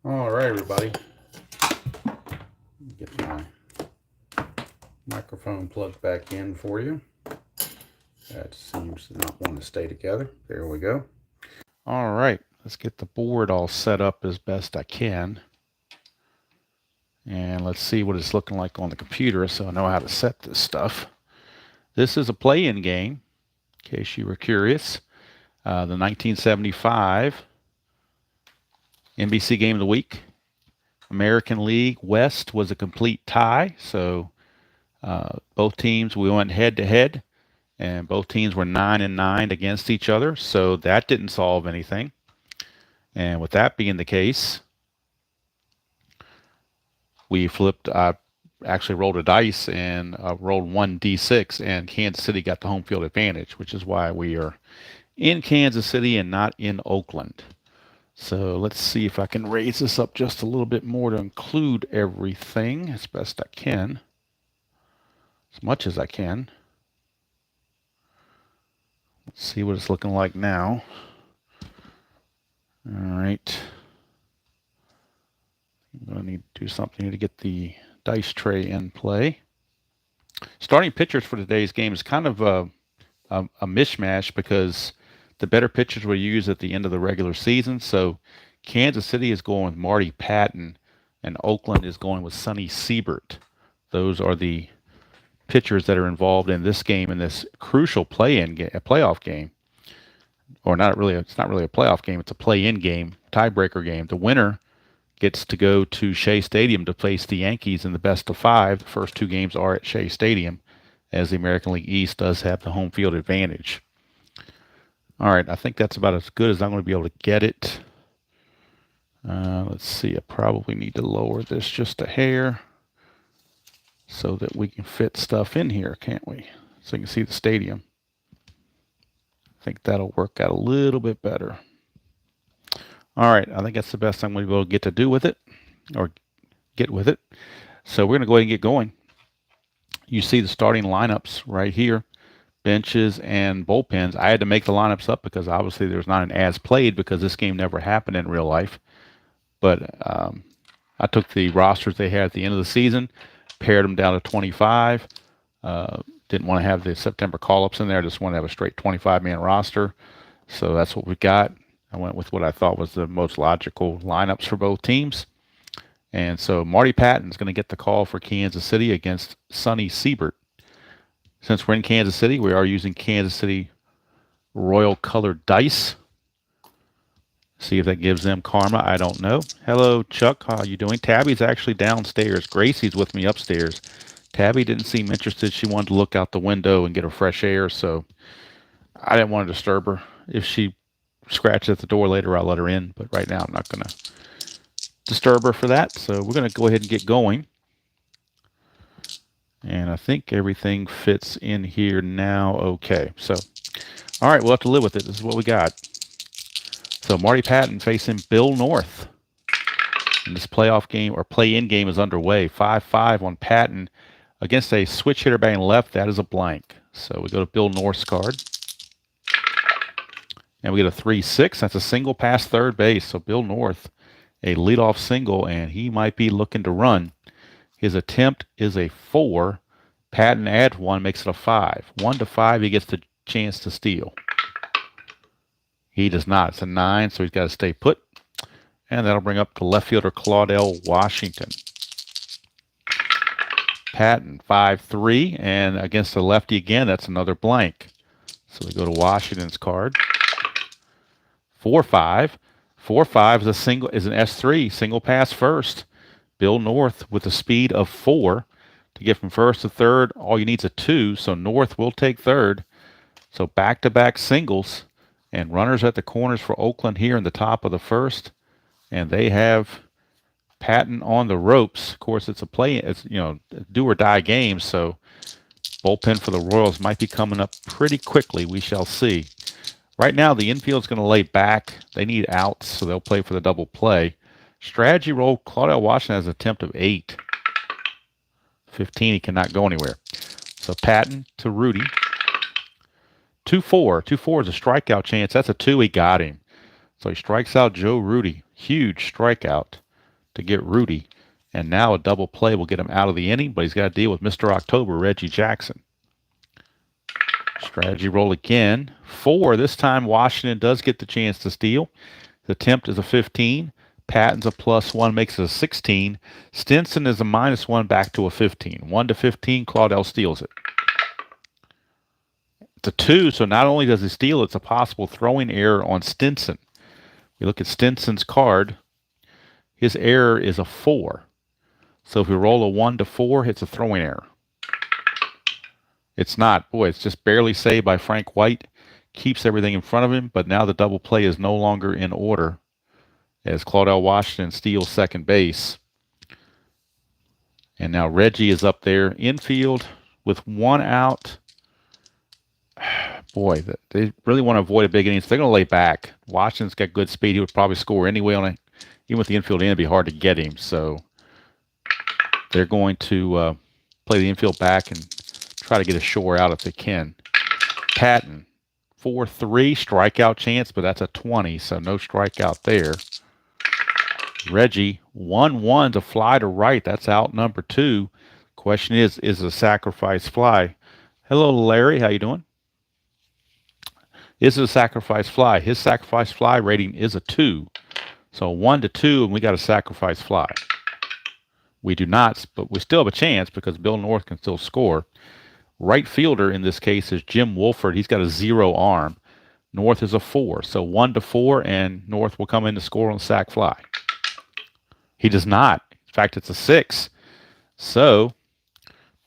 All right, everybody. Get my microphone plugged back in for you. That seems to not want to stay together. There we go. All right, let's get the board all set up as best I can. And let's see what it's looking like on the computer so I know how to set this stuff. This is a play-in game, in case you were curious. The 1975 NBC Game of the Week. American League West was a complete tie, so both teams, we went head-to-head, and both teams were 9-9 against each other, so that didn't solve anything. And with that being the case, we flipped, actually rolled a dice and rolled 1d6, and Kansas City got the home field advantage, which is why we are in Kansas City and not in Oakland. So let's see if I can raise this up just a little bit more to include everything as best I can, as much as I can. Let's see what it's looking like now. All right. I'm going to need to do something to get the dice tray in play. Starting pitchers for today's game is kind of a mishmash because the better pitchers were used at the end of the regular season. So Kansas City is going with Marty Patton, and Oakland is going with Sonny Siebert. Those are the pitchers that are involved in this game, in this crucial playoff game. Or not really, it's not really a playoff game, it's a play-in game, tiebreaker game. The winner gets to go to Shea Stadium to face the Yankees in the best of 5. The first 2 games are at Shea Stadium, as the American League East does have the home field advantage. All right, I think that's about as good as I'm going to be able to get it. Let's see, I probably need to lower this just a hair so that we can fit stuff in here, can't we? So you can see the stadium. I think that'll work out a little bit better. All right, I think that's the best I'm going to be able to get to do with it, or get with it. So we're going to go ahead and get going. You see the starting lineups right here, benches and bullpens. I had to make the lineups up because obviously there's not an as played because this game never happened in real life. But I took the rosters they had at the end of the season, pared them down to 25. Didn't want to have the September call-ups in there. Just wanted to have a straight 25-man roster. So that's what we got. I went with what I thought was the most logical lineups for both teams. And so Marty Patton's going to get the call for Kansas City against Sonny Siebert. Since we're in Kansas City, we are using Kansas City Royal Colored Dice. See if that gives them karma. I don't know. Hello, Chuck. How are you doing? Tabby's actually downstairs. Gracie's with me upstairs. Tabby didn't seem interested. She wanted to look out the window and get her fresh air, so I didn't want to disturb her. If she scratches at the door later, I'll let her in, but right now I'm not going to disturb her for that. So we're going to go ahead and get going. And I think everything fits in here now okay. So, all right, we'll have to live with it. This is what we got. So Marty Patton facing Bill North. And this playoff game, or play-in game, is underway. 5-5 on Patton against a switch hitter batting left. That is a blank. So we go to Bill North's card. And we get a 3-6. That's a single past third base. So Bill North, a leadoff single, and he might be looking to run. His attempt is a 4. Patton adds 1, makes it a 5. 1-5, he gets the chance to steal. He does not. It's a 9, so he's got to stay put. And that'll bring up to left fielder Claudell Washington. Patton, 5-3, and against the lefty again, that's another blank. So we go to Washington's card. 4-5. 4-5 is a single, is an S3, single pass first. Bill North with a speed of 4 to get from first to third. All you need is a 2, so North will take third. So back-to-back singles, and runners at the corners for Oakland here in the top of the first, and they have Patton on the ropes. Of course, it's a play, it's do or die game, so bullpen for the Royals might be coming up pretty quickly. We shall see. Right now, the infield's going to lay back. They need outs, so they'll play for the double play. Strategy roll, Claudell Washington has an attempt of 8. 15, he cannot go anywhere. So Patton to Rudy. 2-4. 2-4 is a strikeout chance. That's a 2. He got him. So he strikes out Joe Rudy. Huge strikeout. to get Rudy. And now a double play will get him out of the inning, but he's got to deal with Mr. October, Reggie Jackson. Strategy roll again. 4. This time Washington does get the chance to steal. The attempt is a 15. Patton's a +1, makes it a 16. Stinson is a -1, back to a 15. 1-15, Claudel steals it. It's a 2, so not only does he steal, it's a possible throwing error on Stinson. We look at Stinson's card. His error is a 4. So if we roll a 1-4, it's a throwing error. It's not. Boy, it's just barely saved by Frank White. Keeps everything in front of him, but now the double play is no longer in order as Claudel Washington steals second base. And now Reggie is up there infield with 1 out. Boy, they really want to avoid a big inning, so they're going to lay back. Washington's got good speed. He would probably score anyway on it. Even with the infield in, it'd be hard to get him. So they're going to play the infield back and try to get a shore out if they can. Patton, 4-3, strikeout chance, but that's a 20, so no strikeout there. Reggie, 1-1 to fly to right. That's out number 2. Question is it a sacrifice fly? Hello, Larry. How you doing? Is it a sacrifice fly? His sacrifice fly rating is a 2. So 1-2, and we got a sacrifice fly. We do not, but we still have a chance because Bill North can still score. Right fielder in this case is Jim Wolford. He's got a 0 arm. North is a 4. So 1-4, and North will come in to score on the sac fly. He does not. In fact, it's a 6. So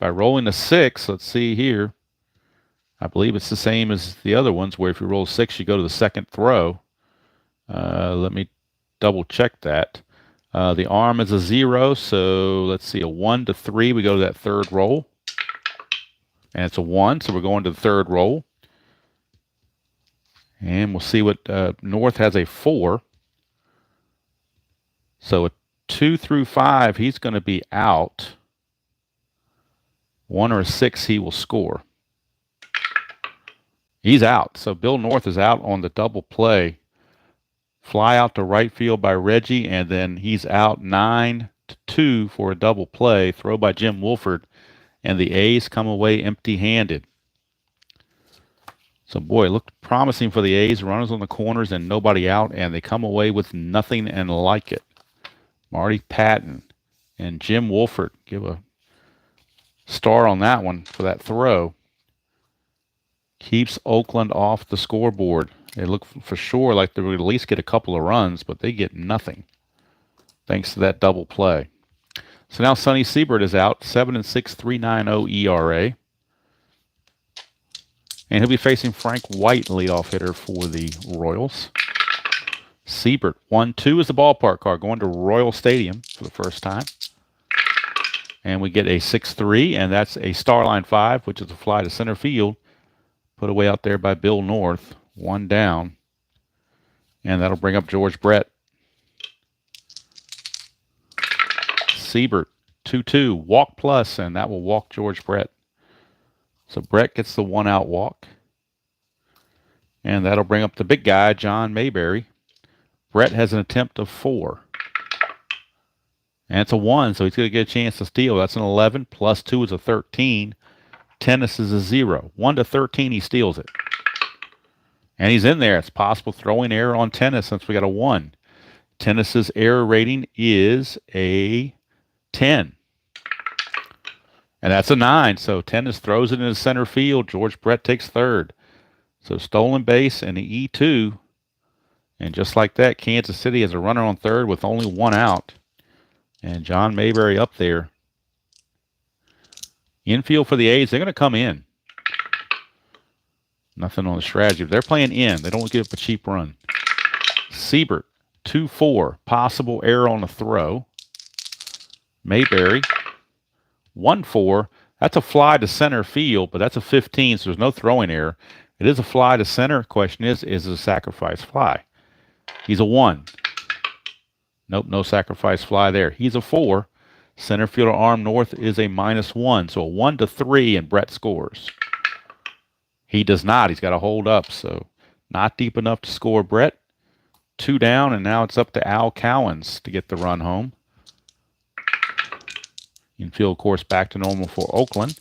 by rolling a 6, let's see here. I believe it's the same as the other ones where if you roll 6, you go to the second throw. Let me double check that. The arm is a 0, so let's see, a 1-3. We go to that third roll. And it's a 1, so we're going to the third roll. And we'll see what North has a 4. So a 2 through 5, he's going to be out. 1 or a 6, he will score. He's out. So Bill North is out on the double play. Fly out to right field by Reggie, and then he's out 9-2 for a double play. Throw by Jim Wolford, and the A's come away empty-handed. So, boy, it looked promising for the A's. Runners on the corners and nobody out, and they come away with nothing and like it. Marty Patton and Jim Wolford give a star on that one for that throw. Keeps Oakland off the scoreboard. They look for sure like they would at least get a couple of runs, but they get nothing thanks to that double play. So now Sonny Siebert is out, 7-6, 3.90 ERA. And he'll be facing Frank White, leadoff hitter for the Royals. Siebert, 1-2 is the ballpark card, going to Royal Stadium for the first time. And we get a 6-3, and that's a Starline 5, which is a fly to center field. Put away out there by Bill North. 1 down. And that'll bring up George Brett. Siebert, 2-2. Walk plus, and that will walk George Brett. So Brett gets the 1-out walk. And that'll bring up the big guy, John Mayberry. Brett has an attempt of 4. And it's a 1, so he's going to get a chance to steal. That's an 11. Plus 2 is a 13. Tennis is a 0. 1-13, he steals it. And he's in there. It's possible throwing error on Tennis since we got a 1. Tennis's error rating is a 10. And that's a 9. So Tennis throws it into center field. George Brett takes third. So stolen base and the E2. And just like that, Kansas City has a runner on third with only 1 out. And John Mayberry up there. Infield for the A's, they're going to come in. Nothing on the strategy. They're playing in. They don't give up a cheap run. Siebert, 2-4. Possible error on the throw. Mayberry, 1-4. That's a fly to center field, but that's a 15, so there's no throwing error. It is a fly to center. Question is it a sacrifice fly? He's a 1. Nope, no sacrifice fly there. He's a 4. Center fielder arm North is a -1, so a 1-3, and Brett scores. He does not. He's got to hold up, so not deep enough to score Brett. 2 down, and now it's up to Al Cowens to get the run home. Infield course back to normal for Oakland.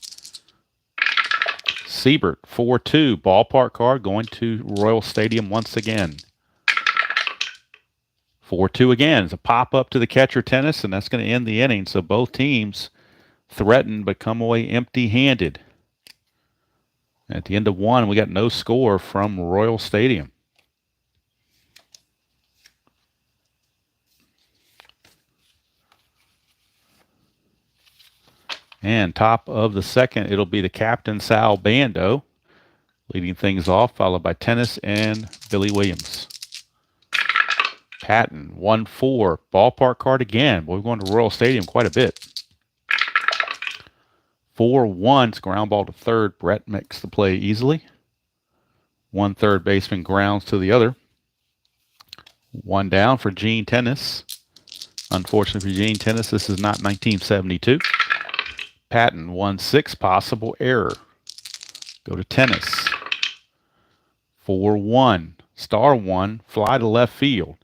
Siebert, 4-2. Ballpark card going to Royal Stadium once again. 4-2 again. It's a pop-up to the catcher Tennis, and that's going to end the inning. So both teams threaten but come away empty-handed. At the end of one, we got no score from Royal Stadium. And top of the second, it'll be the captain, Sal Bando, leading things off, followed by Tennis and Billy Williams. Patton, 1-4. Ballpark card again. We're going to Royal Stadium quite a bit. 4-1. It's ground ball to third. Brett makes the play easily. One third baseman grounds to the other. One down for Gene Tennis. Unfortunately for Gene Tennis, this is not 1972. Patton, 1-6. Possible error. Go to Tennis. 4-1. Star one. Fly to left field.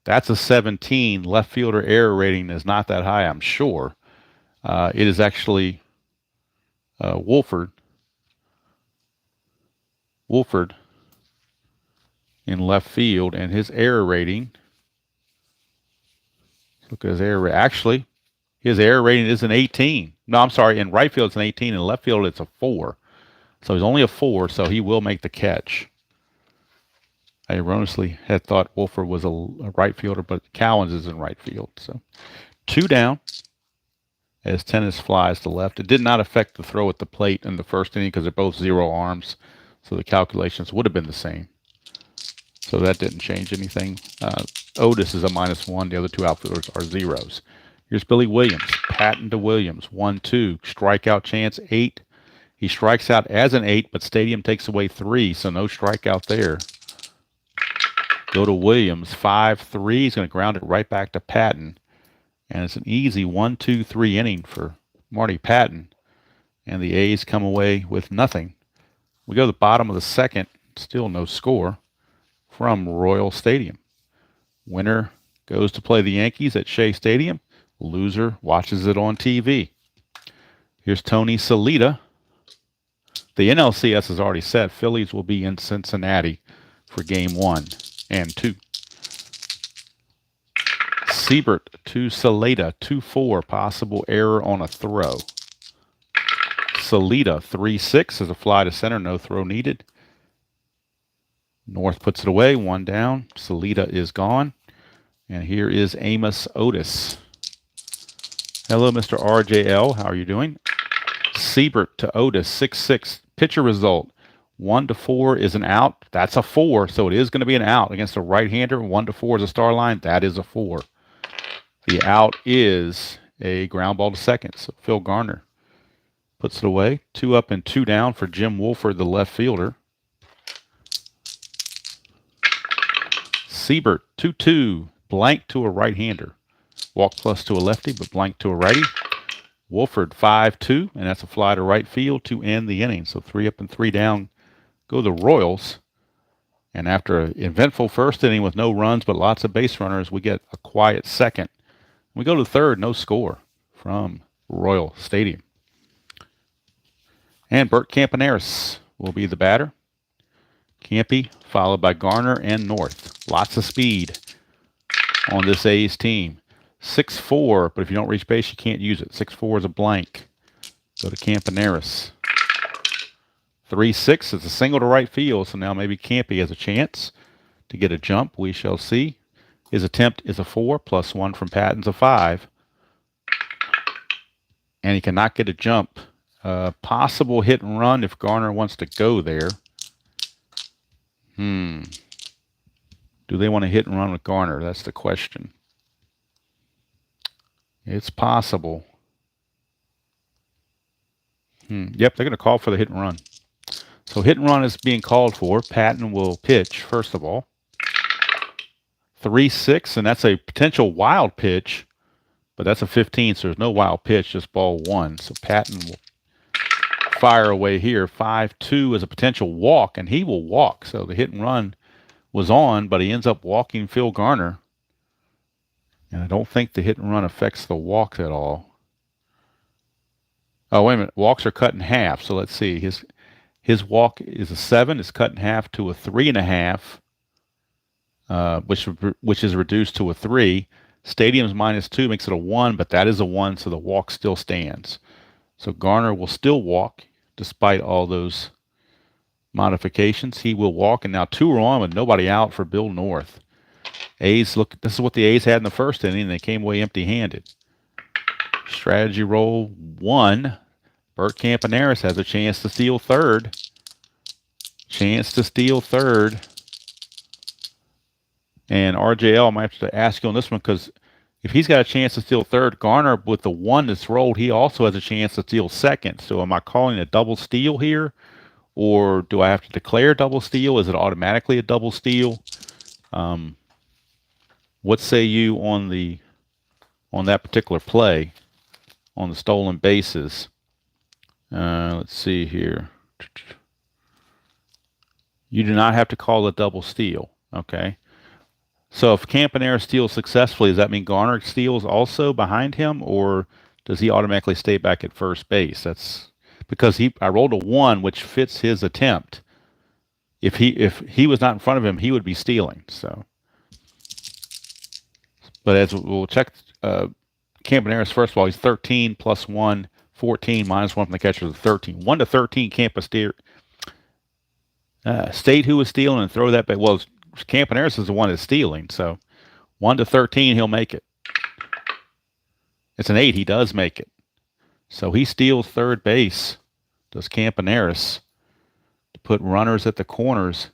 That's a 17. Left fielder error rating is not that high, I'm sure. It is actually Wolford in left field, and his error rating. Look at his error rate. Actually, his error rating is an 18. No, I'm sorry. In right field, it's an 18. In left field, it's a 4. So he's only a 4, so he will make the catch. I erroneously had thought Wolford was a right fielder, but Cowens is in right field. So 2 down as Tennis flies to left. It did not affect the throw at the plate in the first inning because they're both 0 arms, so the calculations would have been the same. So that didn't change anything. Otis is a -1. The other 2 outfielders are 0s. Here's Billy Williams. Patton to Williams. 1-2. Strikeout chance 8. He strikes out as an 8, but Stadium takes away 3, so no strikeout there. Go to Williams. 5-3. He's going to ground it right back to Patton. And it's an easy 1-2-3 inning for Marty Patton. And the A's come away with nothing. We go to the bottom of the second. Still no score from Royal Stadium. Winner goes to play the Yankees at Shea Stadium. Loser watches it on TV. Here's Tony Salita. The NLCS has already said Phillies will be in Cincinnati for game 1 and 2. Siebert to Salita, 2-4. Possible error on a throw. Salita, 3-6 as a fly to center. No throw needed. North puts it away. 1 down. Salita is gone. And here is Amos Otis. Hello, Mr. RJL. How are you doing? Siebert to Otis, 6-6. Pitcher result. 1-4 is an out. That's a 4, so it is going to be an out against a right-hander. 1-4 is a star line. That is a 4. The out is a ground ball to second. So Phil Garner puts it away. 2 up and 2 down for Jim Wolford, the left fielder. Siebert, 2-2. Blank to a right-hander. Walk plus to a lefty, but blank to a righty. Wolford, 5-2, and that's a fly to right field to end the inning. So 3 up and 3 down go the Royals. And after an eventful first inning with no runs but lots of base runners, we get a quiet second. We go to third, no score from Royal Stadium. And Bert Campaneris will be the batter. Campy, followed by Garner and North. Lots of speed on this A's team. 6-4, but if you don't reach base, you can't use it. 6-4 is a blank. Go to Campaneris. 3-6 is a single to right field, so now maybe Campy has a chance to get a jump. We shall see. His attempt is a 4, plus 1 from Patton's a 5. And he cannot get a jump. Possible hit and run if Garner wants to go there. Do they want to hit and run with Garner? That's the question. It's possible. Yep, they're going to call for the hit and run. So hit and run is being called for. Patton will pitch, first of all. 3-6, and that's a potential wild pitch, but that's a 15, so there's no wild pitch, just ball 1. So Patton will fire away here. 5-2 is a potential walk, and he will walk. So the hit and run was on, but he ends up walking Phil Garner. And I don't think the hit and run affects the walk at all. Oh, wait a minute. Walks are cut in half. So let's see. His walk is a 7. It's cut in half to a 3.5, which is reduced to a 3. Stadium's -2 makes it a 1, but that is a 1, so the walk still stands. So Garner will still walk despite all those modifications. He will walk, and now 2 are on with nobody out for Bill North. A's look. This is what the A's had in the first inning. They came away empty-handed. Strategy roll 1. Bert Campaneris has a chance to steal third. And RJL, I might have to ask you on this one, because if he's got a chance to steal third, Garner, with the 1 that's rolled, he also has a chance to steal second. So am I calling a double steal here? Or do I have to declare double steal? Is it automatically a double steal? What say you on that particular play on the stolen bases? Let's see here. You do not have to call a double steal. Okay. So if Campanera steals successfully, does that mean Garner steals also behind him, or does he automatically stay back at first base? That's because I rolled a 1, which fits his attempt. If he was not in front of him, he would be stealing. So, but as we'll check, Campaneris, first of all, he's 13 plus 1, 14, -1 from the catcher is 13. 1 to 13, Campaneris state who was stealing and throw that back. Well, Campaneris is the one that's stealing, so 1 to 13, he'll make it. It's an 8, he does make it. So he steals third base, does Campaneris, to put runners at the corners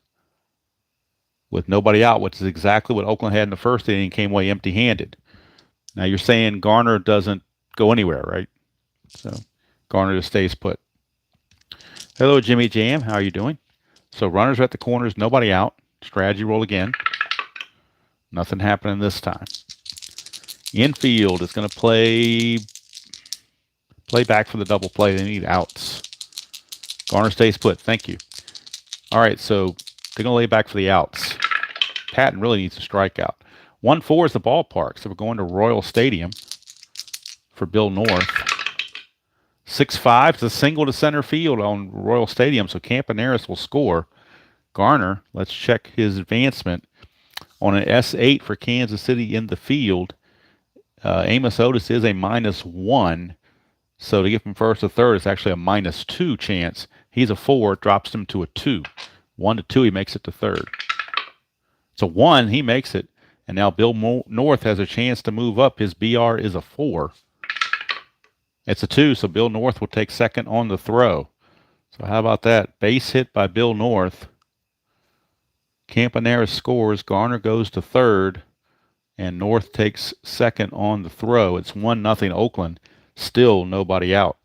with nobody out, which is exactly what Oakland had in the first inning, came away empty-handed. Now you're saying Garner doesn't go anywhere, right? So Garner just stays put. Hello, Jimmy Jam. How are you doing? So runners are at the corners, nobody out. Strategy roll again. Nothing happening this time. Infield is going to play back for the double play. They need outs. Garner stays put. Thank you. All right, so they're going to lay back for the outs. Patton really needs a strikeout. 1-4 is the ballpark, so we're going to Royal Stadium for Bill North. 6-5 is a single to center field on Royal Stadium, so Campaneris will score. Garner, let's check his advancement on an S8 for Kansas City in the field. Amos Otis is a -1, so to get from first to third, it's actually a -2 chance. He's a 4, drops him to a 2. 1 to 2, he makes it to third. So 1, he makes it, and now Bill North has a chance to move up. His BR is a 4. It's a 2, so Bill North will take second on the throw. So how about that? Base hit by Bill North. Campaneris scores. Garner goes to third, and North takes second on the throw. It's 1-0 Oakland. Still nobody out.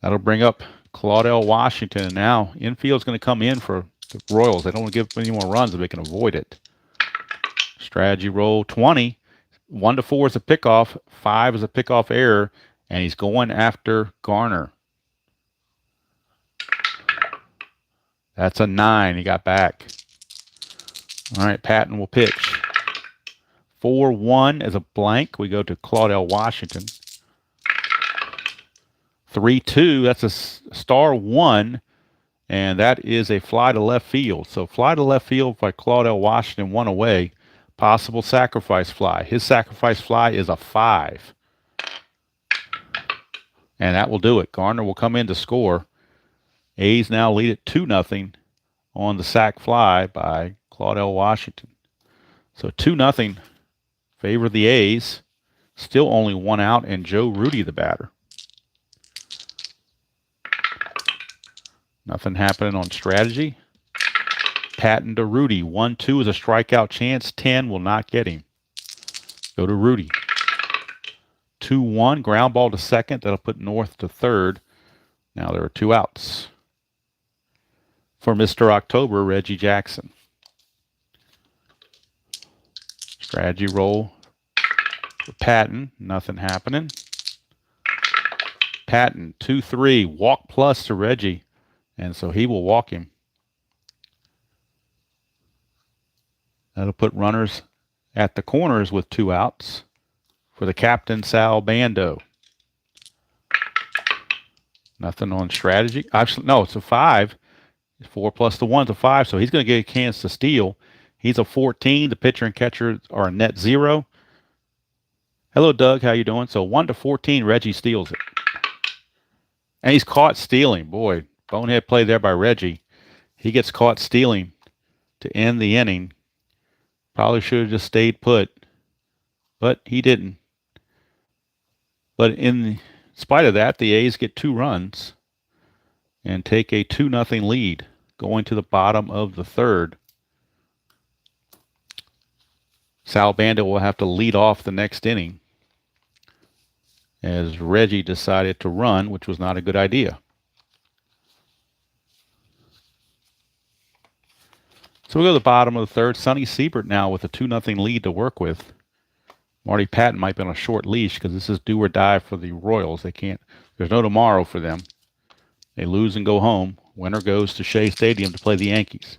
That'll bring up Claudel Washington. And now infield's going to come in for the Royals. They don't want to give any more runs if they can avoid it. Strategy roll 20. 1 to 4 is a pickoff. 5 is a pickoff error, and he's going after Garner. That's a 9. He got back. All right, Patton will pitch. 4-1 is a blank. We go to Claudel Washington. 3-2, that's a star 1, and that is a fly to left field. So fly to left field by Claudel Washington, 1 away. Possible sacrifice fly. His sacrifice fly is a 5. And that will do it. Garner will come in to score. A's now lead it 2-0 on the sac fly by Claudel Washington. So 2-0 favor the A's. Still only 1 out, and Joe Rudy the batter. Nothing happening on strategy. Patton to Rudy. 1-2 is a strikeout chance. 10 will not get him. Go to Rudy. 2-1, ground ball to second. That'll put North to third. Now there are 2 outs for Mr. October, Reggie Jackson. Strategy roll for Patton. Nothing happening. Patton, 2-3, walk plus to Reggie. And so he will walk him. That'll put runners at the corners with 2 outs. for the captain, Sal Bando. Nothing on strategy. Actually, no, it's a 5. 4 plus the 1 is a 5, so he's going to get a chance to steal. He's a 14. The pitcher and catcher are a net 0. Hello, Doug. How you doing? So 1 to 14, Reggie steals it. And he's caught stealing. Boy, bonehead play there by Reggie. He gets caught stealing to end the inning. Probably should have just stayed put, but he didn't. But in spite of that, the A's get 2 runs and take a 2-0 lead going to the bottom of the 3rd. Sal Bando will have to lead off the next inning as Reggie decided to run, which was not a good idea. So we go to the bottom of the 3rd. Sonny Siebert now with a 2-0 lead to work with. Marty Patton might be on a short leash because this is do or die for the Royals. They can't. There's no tomorrow for them. They lose and go home. Winner goes to Shea Stadium to play the Yankees.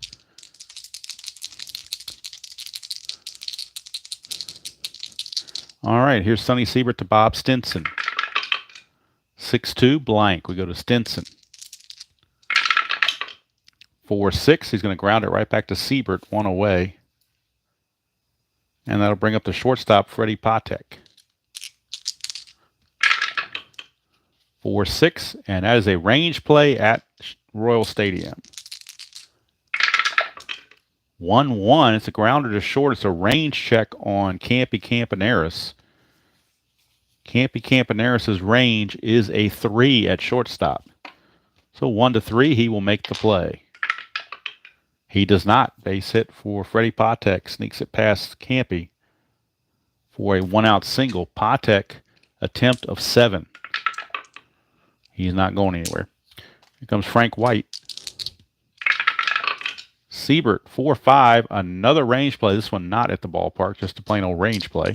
All right, here's Sonny Siebert to Bob Stinson. 6-2 blank. We go to Stinson. 4-6. He's going to ground it right back to Siebert, 1 away. And that'll bring up the shortstop, Freddie Patek. 4-6, and that is a range play at Royal Stadium. 1-1. It's a grounder to short. It's a range check on Campy Campaneris. Campy Campaneris' range is a 3 at shortstop. So 1-3, he will make the play. He does not. Base hit for Freddie Patek. Sneaks it past Campy for a 1-out single. Patek, attempt of 7. He's not going anywhere. Here comes Frank White. Siebert, 4-5. Another range play. This one not at the ballpark, just a plain old range play.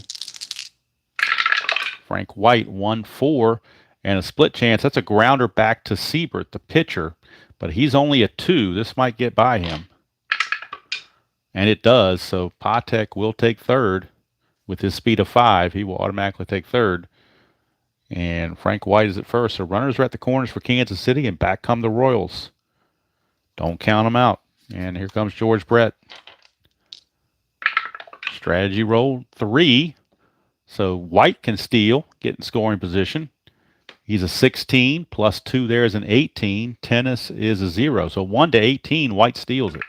Frank White, 1-4. And a split chance. That's a grounder back to Siebert, the pitcher. But he's only a 2. This might get by him. And it does, so Patek will take 3rd. With his speed of 5, he will automatically take 3rd. And Frank White is at first. So runners are at the corners for Kansas City, and back come the Royals. Don't count them out. And here comes George Brett. Strategy roll 3. So White can steal, get in scoring position. He's a 16, plus 2 there is an 18. Tennis is a 0. So 1 to 18, White steals it.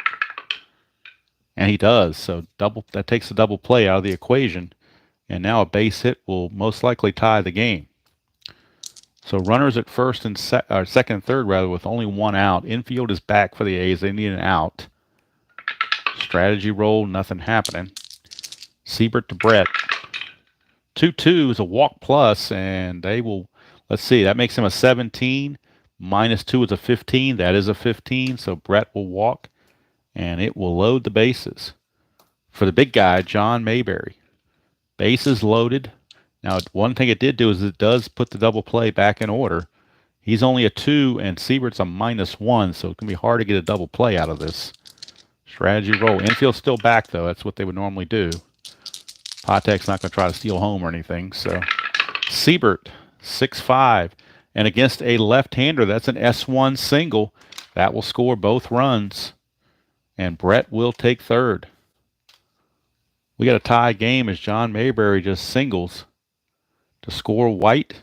And he does, so that takes the double play out of the equation. And now a base hit will most likely tie the game. So runners at first and second and third, rather, with only 1 out. Infield is back for the A's. They need an out. Strategy roll, nothing happening. Siebert to Brett. 2-2 is a walk plus, and they will, let's see, that makes him a 17. -2 is a 15. That is a 15, so Brett will walk. And it will load the bases. For the big guy, John Mayberry. Bases loaded. Now, one thing it did do is it does put the double play back in order. He's only a 2, and Siebert's a -1, so it can be hard to get a double play out of this. Strategy roll. Infield's still back, though. That's what they would normally do. Patek's not going to try to steal home or anything. So Siebert, 6-5. And against a left-hander, that's an S1 single. That will score both runs. And Brett will take 3rd. We got a tie game as John Mayberry just singles to score White,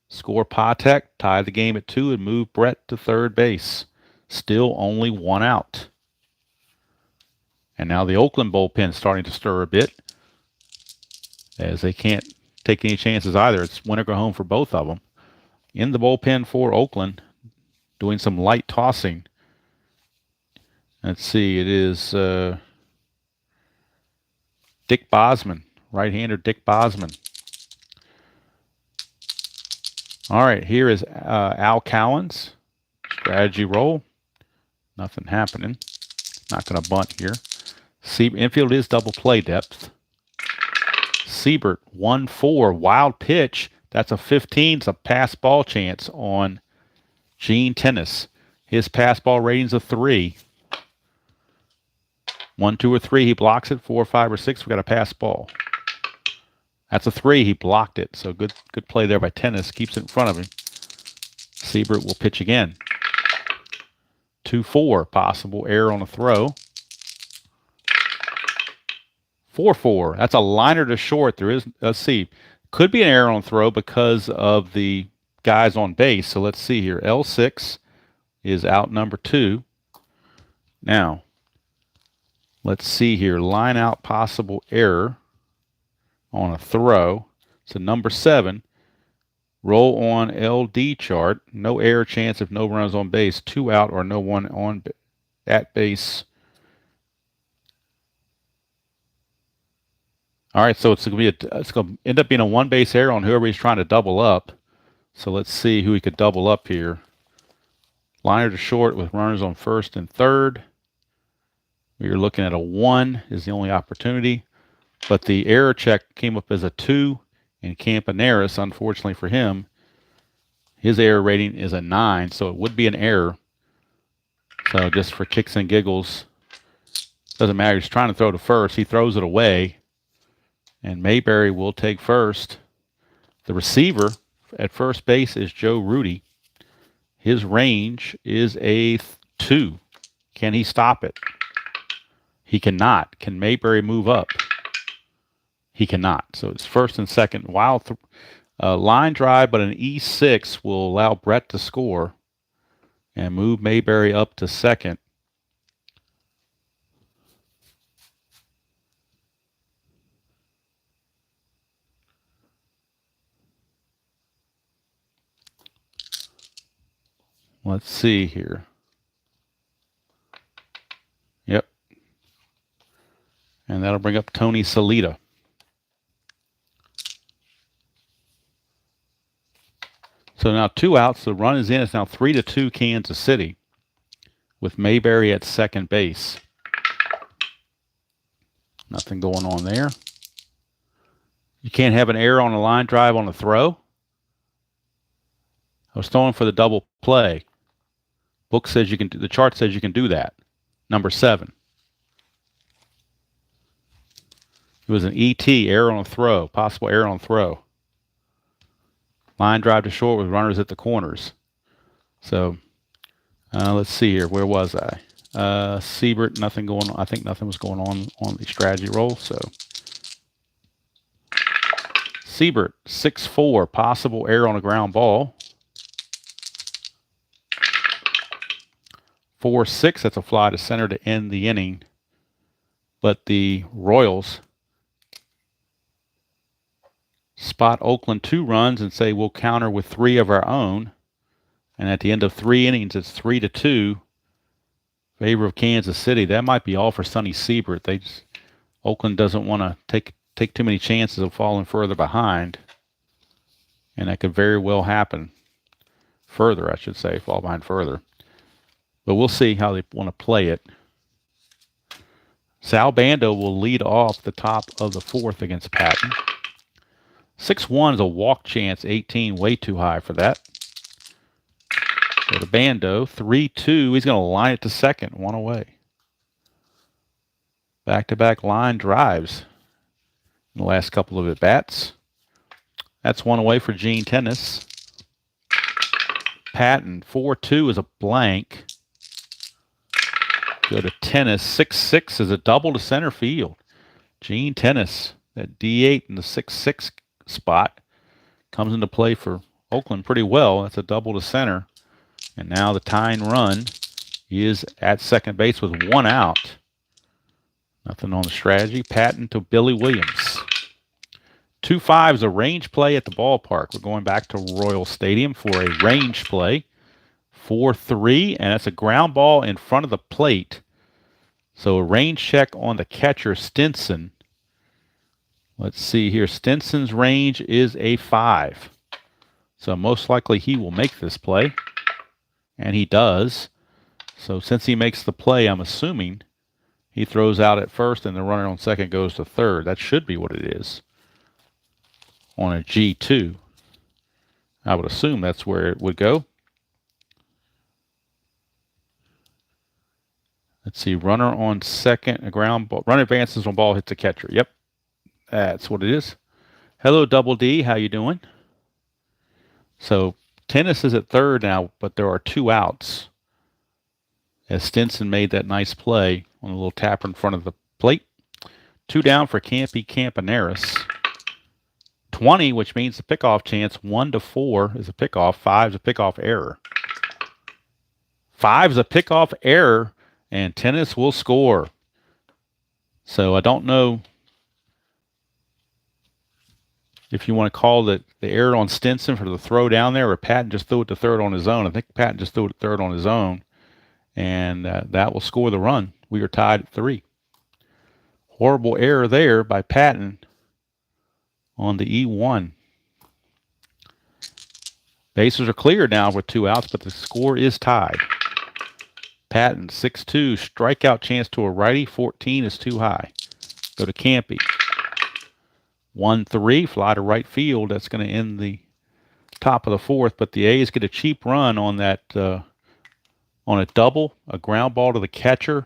score Patek, tie the game at 2, and move Brett to 3rd base. Still only 1 out. And now the Oakland bullpen starting to stir a bit as they can't take any chances either. It's win or go home for both of them. In the bullpen for Oakland, doing some light tossing. Let's see, it is Dick Bosman, right-hander Dick Bosman. All right, here is Al Cowens. Strategy roll. Nothing happening. Not going to bunt here. Infield is double play depth. Siebert, 1-4. Wild pitch. That's a 15. It's a pass ball chance on Gene Tennis. His pass ball rating's a 3. 1, 2, or 3, he blocks it. 4, 5, or 6, we got a pass ball. That's a 3. He blocked it. So good play there by Tennis. Keeps it in front of him. Siebert will pitch again. 2-4. Possible error on a throw. 4-4. That's a liner to short. There is, let's see, could be an error on throw because of the guys on base. So let's see here. L6 is out number 2. Now, let's see here. Line out possible error on a throw. So number 7. Roll on LD chart. No error chance if no runners on base. 2 out or no one on at base. All right, so it's going to end up being a 1 base error on whoever he's trying to double up. So let's see who he could double up here. Liner to short with runners on first and third. You're looking at a 1 is the only opportunity. But the error check came up as a 2, and Campaneris, unfortunately for him, his error rating is a 9, so it would be an error. So just for kicks and giggles, doesn't matter. He's trying to throw to first. He throws it away, and Mayberry will take first. The receiver at first base is Joe Rudy. His range is a 2. Can he stop it? He cannot. Can Mayberry move up? He cannot. So it's first and second. Wild line drive, but an E6 will allow Brett to score and move Mayberry up to second. Let's see here. Yep. And that'll bring up Tony Salita. So now 2 outs. The run is in. It's now 3-2 Kansas City with Mayberry at second base. Nothing going on there. You can't have an error on a line drive on a throw. I was throwing for the double play. Book says you can do, the chart says you can do that. Number 7. It was an ET, error on a throw, possible error on throw. Line drive to short with runners at the corners. So let's see here. Where was I? Siebert, nothing going on. I think nothing was going on the strategy roll. So Siebert, 6-4, possible error on a ground ball. 4-6, that's a fly to center to end the inning. But the Royals spot Oakland 2 runs and say we'll counter with 3 of our own. And at the end of 3 innings, it's 3-2 favor of Kansas City. That might be all for Sonny Siebert. Oakland doesn't want to take too many chances of falling further behind. And that could very well happen. Further, I should say, fall behind further. But we'll see how they want to play it. Sal Bando will lead off the top of the 4th against Patton. 6-1 is a walk chance, 18, way too high for that. Go to Bando, 3-2. He's going to line it to second, 1 away. Back-to-back line drives in the last couple of at-bats. That's 1 away for Gene Tennis. Patton, 4-2 is a blank. Go to Tennis, 6-6 is a double to center field. Gene Tennis, that D8 in the 6-6 spot, comes into play for Oakland pretty well. That's a double to center. And now the tying run is at second base with 1 out. Nothing on the strategy. Patton to Billy Williams. 2-5 is a range play at the ballpark. We're going back to Royal Stadium for a range play. 4-3, and that's a ground ball in front of the plate. So a range check on the catcher, Stinson. Let's see here. Stinson's range is a 5. So most likely he will make this play. And he does. So since he makes the play, I'm assuming he throws out at first and the runner on second goes to third. That should be what it is on a G2. I would assume that's where it would go. Let's see, runner on second, a ground ball. Runner advances on ball, hits the catcher. Yep, that's what it is. Hello, Double D. How you doing? So Tennis is at third now, but there are two outs as Stinson made that nice play on a little tapper in front of the plate. Two down for Campy Campaneris. 20, which means the pickoff chance. 1-4 is a pickoff. 5 is a pickoff error. 5 is a pickoff error, and Tennis will score. So I don't know if you want to call the error on Stinson for the throw down there, or Patton just threw it to third on his own. I think Patton just threw it to third on his own, and that will score the run. We are tied at 3. Horrible error there by Patton on the E1. Bases are cleared now with 2 outs, but the score is tied. Patton, 6-2, strikeout chance to a righty. 14 is too high. Go to Campy. 1-3, fly to right field. That's going to end the top of the 4th, but the A's get a cheap run on that, on a double, a ground ball to the catcher,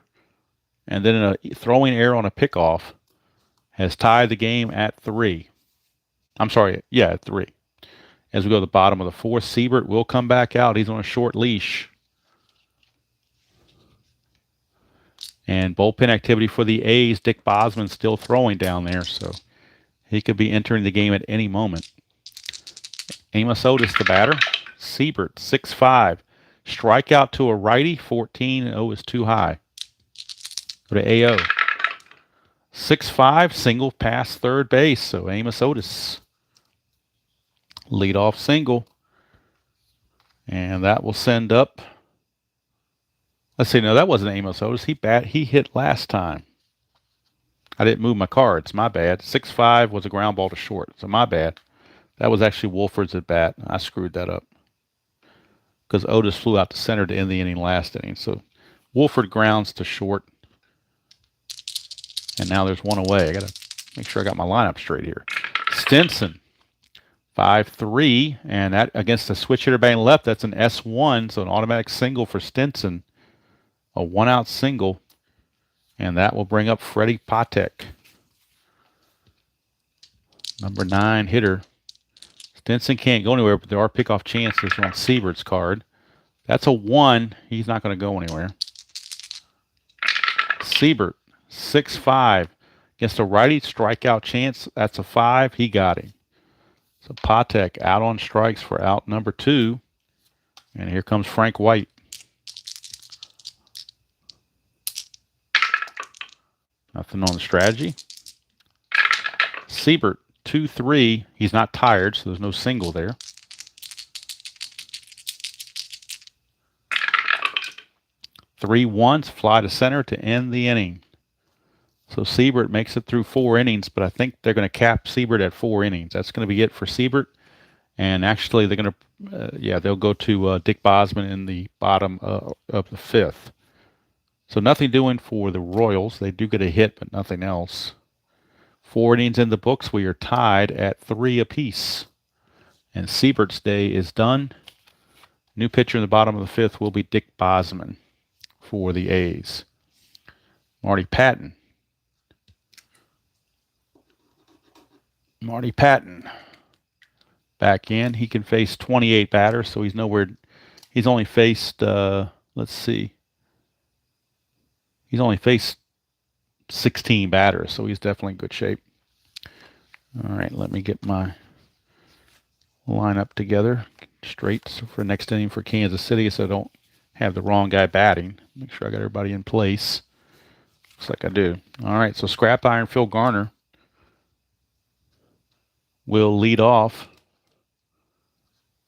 and then a throwing error on a pickoff has tied the game at 3. I'm sorry, yeah, at 3. As we go to the bottom of the 4th, Siebert will come back out. He's on a short leash. And bullpen activity for the A's. Dick Bosman's still throwing down there, so he could be entering the game at any moment. Amos Otis, the batter. Siebert, 6-5. Strikeout to a righty. 14-0 is too high. Go to AO. 6-5, single past third base. So Amos Otis, leadoff single. And that will send up. Let's see, no, that wasn't Amos Otis. He hit last time. I didn't move my cards. My bad. 6-5 was a ground ball to short. So my bad. That was actually Wolford's at bat. I screwed that up because Otis flew out to center to end the inning last inning. So Wolford grounds to short. And now there's one away. I got to make sure I got my lineup straight here. Stinson, 5-3. And that against the switch hitter batting left, that's an S1. So an automatic single for Stinson. A 1-out single. And that will bring up Freddie Patek, number 9 hitter. Stinson can't go anywhere, but there are pickoff chances on Siebert's card. That's a 1. He's not going to go anywhere. Siebert, 6-5. Against a righty, strikeout chance. That's a 5. He got him. So Patek out on strikes for out number 2. And here comes Frank White. Nothing on the strategy. Siebert, 2-3. He's not tired, so there's no single there. Three ones, fly to center to end the inning. So Siebert makes it through 4 innings, but I think they're going to cap Siebert at 4 innings. That's going to be it for Siebert. And actually, they're going to, they'll go to Dick Bosman in the bottom of the 5th. So nothing doing for the Royals. They do get a hit, but nothing else. 4 innings in the books. We are tied at 3 apiece. And Siebert's day is done. New pitcher in the bottom of the 5th will be Dick Bosman for the A's. Marty Patton. Marty Patton back in. He can face 28 batters, so he's nowhere. He's only faced, let's see. He's only faced 16 batters, so he's definitely in good shape. All right, let me get my lineup together straight for next inning for Kansas City so I don't have the wrong guy batting. Make sure I got everybody in place. Looks like I do. All right, so Scrap Iron Phil Garner will lead off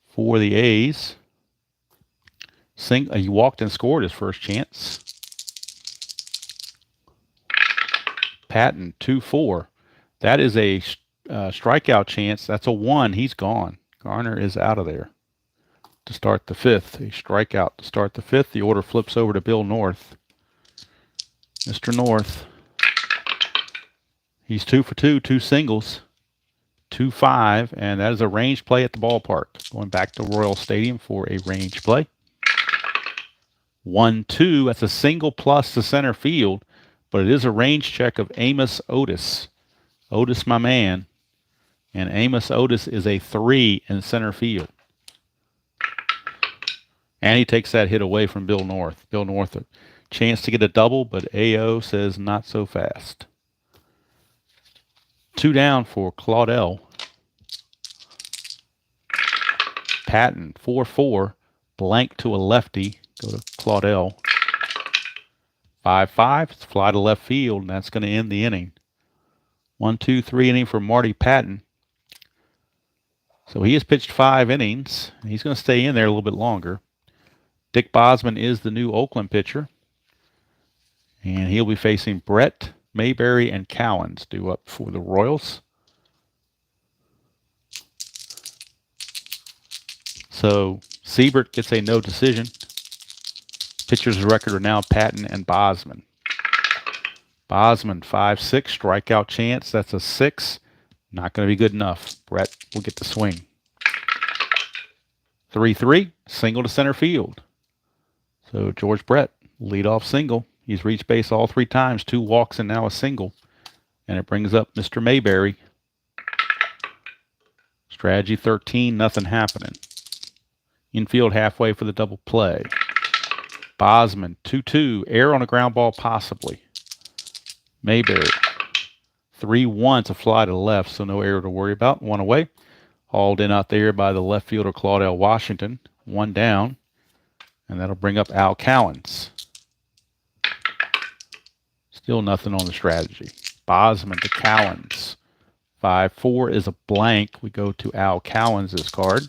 for the A's. He walked and scored his first chance. Patton, 2-4. That is a strikeout chance. That's a 1. He's gone. Garner is out of there to start the 5th. A strikeout to start the 5th. The order flips over to Bill North. Mr. North. He's 2 for 2, 2 singles. 2-5, and that is a range play at the ballpark. Going back to Royal Stadium for a range play. 1-2. That's a single plus to center field. But it is a range check of Amos Otis. Otis, my man. And Amos Otis is a 3 in center field. And he takes that hit away from Bill North. Bill North, a chance to get a double, but AO says not so fast. 2 down for Claudel. Patton, 4-4, blank to a lefty. Go to Claudel. 5-5, it's fly to left field, and that's going to end the inning. 1-2-3 inning for Marty Patton. So he has pitched 5 innings. He's going to stay in there a little bit longer. Dick Bosman is the new Oakland pitcher. And he'll be facing Brett, Mayberry, and Cowens due up for the Royals. So Siebert gets a no decision. Pitchers' record are now Patton and Bosman. Bosman, 5-6, strikeout chance. That's a 6. Not going to be good enough. Brett will get the swing. 3-3, single to center field. So George Brett, leadoff single. He's reached base all 3 times, 2 walks and now a single. And it brings up Mr. Mayberry. Strategy 13, nothing happening. Infield halfway for the double play. Bosman, 2-2, air on a ground ball possibly. Mayberry, 3-1, it's a fly to the left, so no error to worry about. 1 away. Hauled in out there by the left fielder Claudel Washington. 1 down. And that'll bring up Al Cowens. Still nothing on the strategy. Bosman to Cowens. 5-4 is a blank. We go to Al Cowens' card.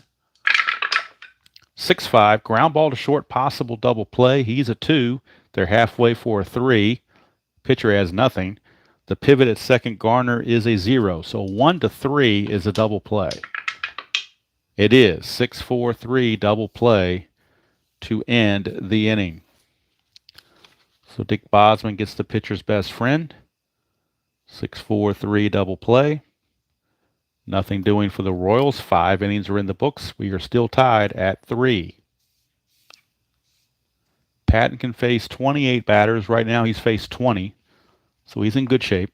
6-5, ground ball to short, possible double play. He's a 2. They're halfway for a 3. Pitcher has nothing. The pivot at second, Garner, is a 0. So 1-3 is a double play. It is 6-4-3 double play to end the inning. So Dick Bosman gets the pitcher's best friend. 6-4-3 double play. Nothing doing for the Royals. 5 innings are in the books. We are still tied at 3. Patton can face 28 batters. Right now he's faced 20. So he's in good shape.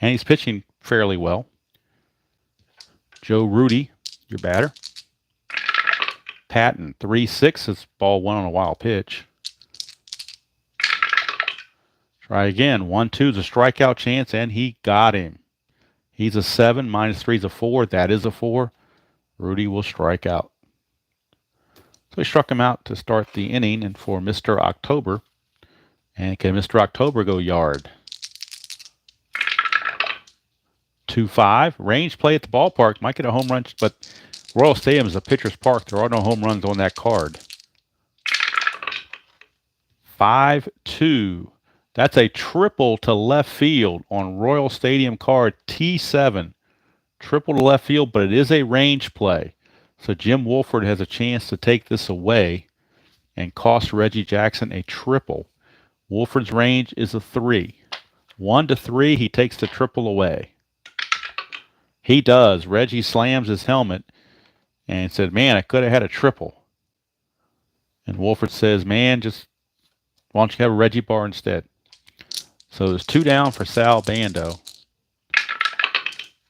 And he's pitching fairly well. Joe Rudy, your batter. Patton, 3-6. It's ball 1 on a wild pitch. Try again. 1-2 is a strikeout chance, and he got him. He's a 7. -3 is a 4. That is a 4. Rudy will strike out. So he struck him out to start the inning, and for Mr. October. And can Mr. October go yard? 2-5. Range play at the ballpark. Might get a home run, but Royal Stadium is a pitcher's park. There are no home runs on that card. 5-2. That's a triple to left field on Royal Stadium card T7. Triple to left field, but it is a range play. So Jim Wolford has a chance to take this away and cost Reggie Jackson a triple. Wolford's range is a 3. 1-3, he takes the triple away. He does. Reggie slams his helmet and said, man, I could have had a triple. And Wolford says, man, just why don't you have a Reggie bar instead? So there's 2 down for Sal Bando.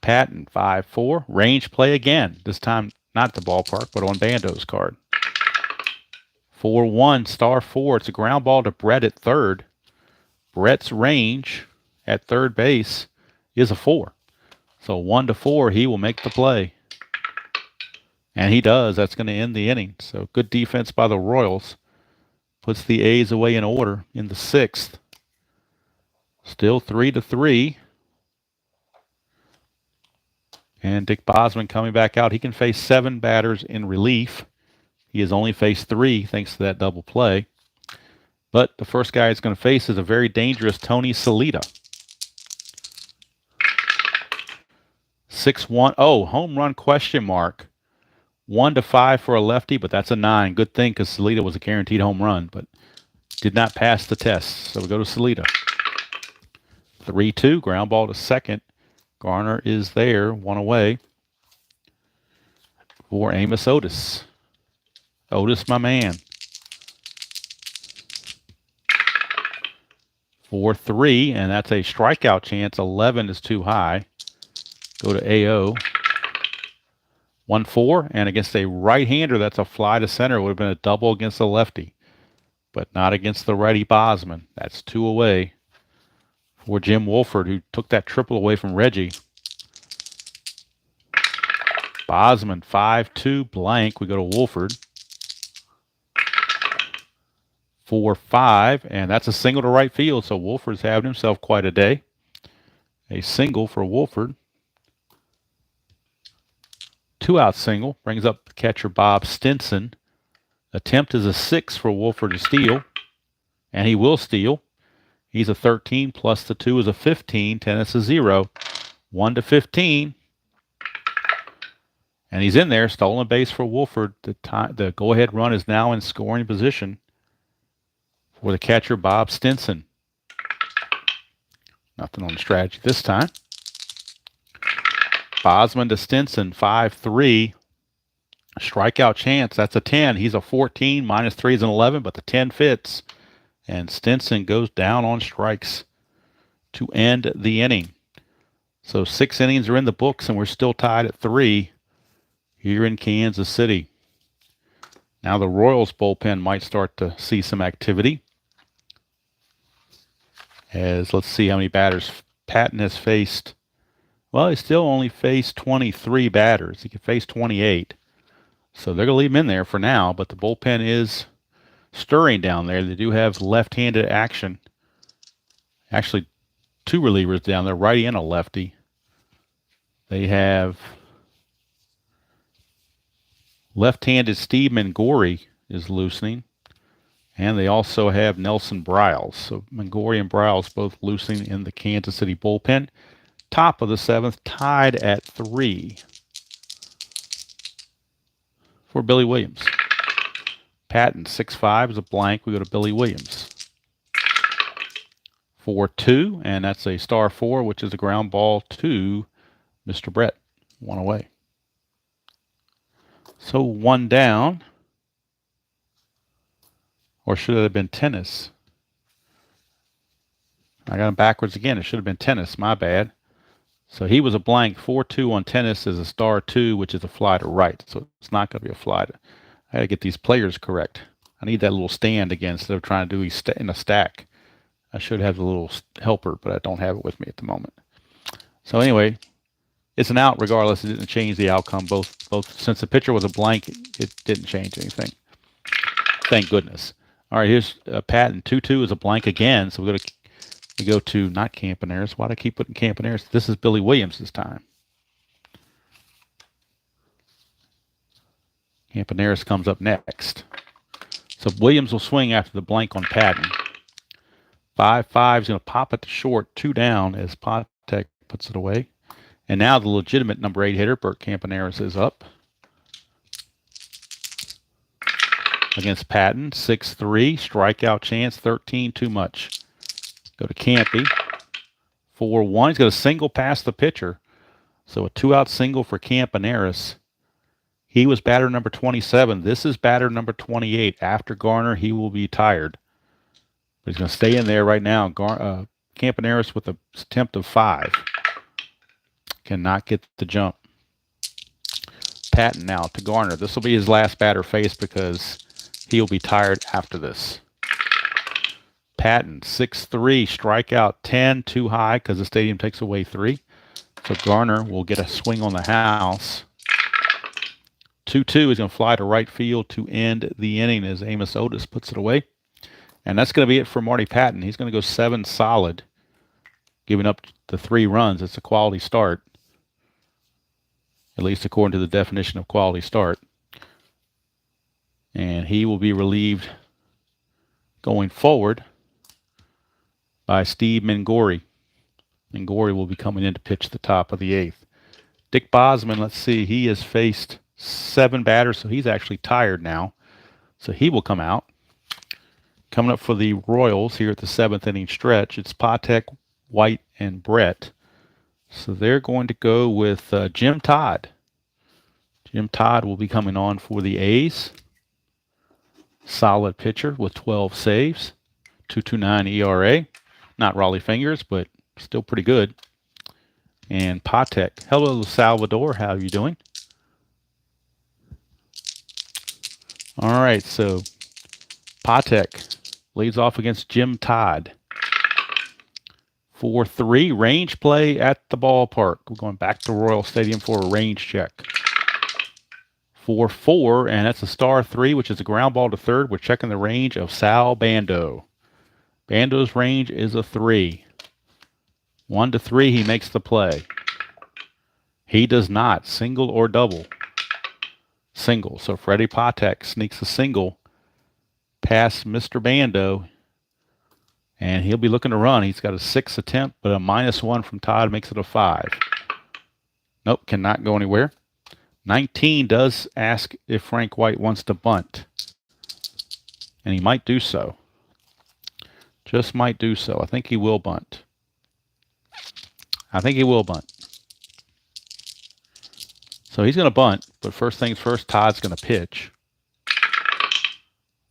Patton, 5-4. Range play again. This time not at the ballpark, but on Bando's card. 4-1, star 4. It's a ground ball to Brett at third. Brett's range at third base is a 4. So 1-4, he will make the play. And he does. That's going to end the inning. So good defense by the Royals. Puts the A's away in order in the 6th. Still 3-3. And Dick Bosman coming back out. He can face 7 batters in relief. He has only faced 3 thanks to that double play. But the first guy he's going to face is a very dangerous Tony Salita. 6-1. Oh, home run question mark. 1-5 for a lefty, but that's a 9. Good thing because Salita was a guaranteed home run, but did not pass the test. So we go to Salita. 3-2, ground ball to second. Garner is there, 1 away for Amos Otis. Otis, my man. 4-3, and that's a strikeout chance. 11 is too high. Go to AO. 1-4, and against a right-hander, that's a fly to center. It would have been a double against the lefty, but not against the righty Bosman. That's 2 away for Jim Wolford, who took that triple away from Reggie. Bosman 5-2 blank. We go to Wolford. 4-5, and that's a single to right field. So Wolford's having himself quite a day. A single for Wolford. 2-out single brings up catcher Bob Stinson. Attempt is a 6 for Wolford to steal, and he will steal. He's a 13 plus the 2 is a 15. Tennis is 0. 1-15. And he's in there. Stolen base for Wolford. The go-ahead run is now in scoring position for the catcher Bob Stinson. Nothing on the strategy this time. Bosman to Stinson, 5-3. Strikeout chance, that's a 10. He's a 14, -3 is an 11, but the 10 fits. And Stinson goes down on strikes to end the inning. So 6 innings are in the books, and we're still tied at 3 here in Kansas City. Now the Royals bullpen might start to see some activity. As let's see how many batters Patton has faced. Well, he still only faced 23 batters. He could face 28. So they're going to leave him in there for now, but the bullpen is stirring down there. They do have left-handed action. Actually, 2 relievers down there, righty and a lefty. They have left-handed Steve Mangori is loosening. And they also have Nelson Briles. So Mangori and Briles both loosening in the Kansas City bullpen. Top of the 7th, tied at 3 for Billy Williams. Patton, 6-5 is a blank. We go to Billy Williams. 4-2, and that's a star 4, which is a ground ball to Mr. Brett. 1 away. So 1 down. Or should it have been Tennis? I got him backwards again. It should have been Tennis. My bad. So he was a blank. 4-2 on Tennis is a star 2, which is a fly to right. So it's not going to be a fly to... I got to get these players correct. I need that little stand again instead of trying to do in a stack. I should have the little helper, but I don't have it with me at the moment. So anyway, it's an out regardless. It didn't change the outcome. Both since the pitcher was a blank, it didn't change anything. Thank goodness. All right, here's Patton. 2-2 is a blank again. So we go to not Campaneris. Why do I keep putting Campaneris? This is Billy Williams this time. Campaneris comes up next. So Williams will swing after the blank on Patton. 5-5 is going to pop it to short. 2 down as Patek puts it away. And now the legitimate number 8 hitter, Bert Campaneris, is up. Against Patton, 6-3. Strikeout chance, 13, too much. Go to Campy. 4-1. He's got a single past the pitcher. So a 2-out single for Campaneris. He was batter number 27. This is batter number 28. After Garner, he will be tired. But he's going to stay in there right now. Campaneris with an attempt of 5. Cannot get the jump. Patton now to Garner. This will be his last batter face because he'll be tired after this. Patton, 6-3, strikeout 10, too high because the stadium takes away 3. So Garner will get a swing on the house. 2-2 is going to fly to right field to end the inning as Amos Otis puts it away. And that's going to be it for Marty Patton. He's going to go 7 solid, giving up the 3 runs. It's a quality start, at least according to the definition of quality start. And he will be relieved going forward by Steve Mangori. Mangori will be coming in to pitch the top of the 8th. Dick Bosman, let's see, he has faced 7 batters, so he's actually tired now. So he will come out. Coming up for the Royals here at the 7th inning stretch, it's Patek, White, and Brett. So they're going to go with Jim Todd. Jim Todd will be coming on for the A's. Solid pitcher with 12 saves, 2.29 ERA. Not Raleigh fingers, but still pretty good. and Patek. Hello, Salvador. How are you doing? All right, so Patek leads off against Jim Todd. 4-3, range play at the ballpark. We're going back to Royal Stadium for a range check. 4-4, and that's a star 3, which is a ground ball to third. We're checking the range of Sal Bando. Bando's range is a 3. 1-3, he makes the play. He does not. Single or double? Single. So Freddie Patek sneaks a single past Mr. Bando, and he'll be looking to run. He's got a 6 attempt, but a -1 from Todd makes it a 5. Nope, cannot go anywhere. 19 does ask if Frank White wants to bunt, and he might do so. Just might do so. I think he will bunt. I think he will bunt. So he's going to bunt, but first things first, Todd's going to pitch.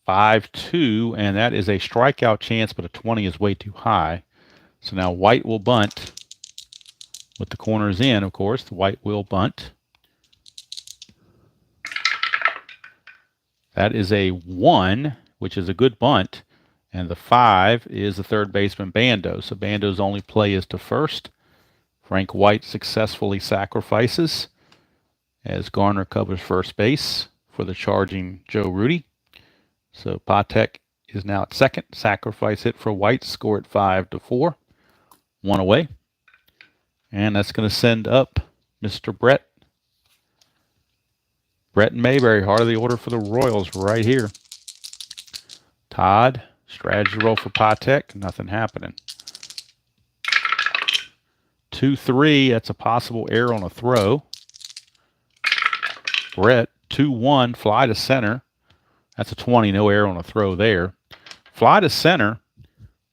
5-2, and that is a strikeout chance, but a 20 is way too high. So now White will bunt. With the corners in, of course, White will bunt. That is a 1, which is a good bunt, and the 5 is the third baseman Bando. So Bando's only play is to first. Frank White successfully sacrifices as Garner covers first base for the charging Joe Rudi. So Patek is now at second. Sacrifice hit for White. Score at 5-4. 1 away. And that's going to send up Mr. Brett. Brett and Mayberry, heart of the order for the Royals right here. Todd, strategy roll for Patek. Nothing happening. 2-3, that's a possible error on a throw. Brett, 2-1, fly to center. That's a 20, no error on a throw there. Fly to center.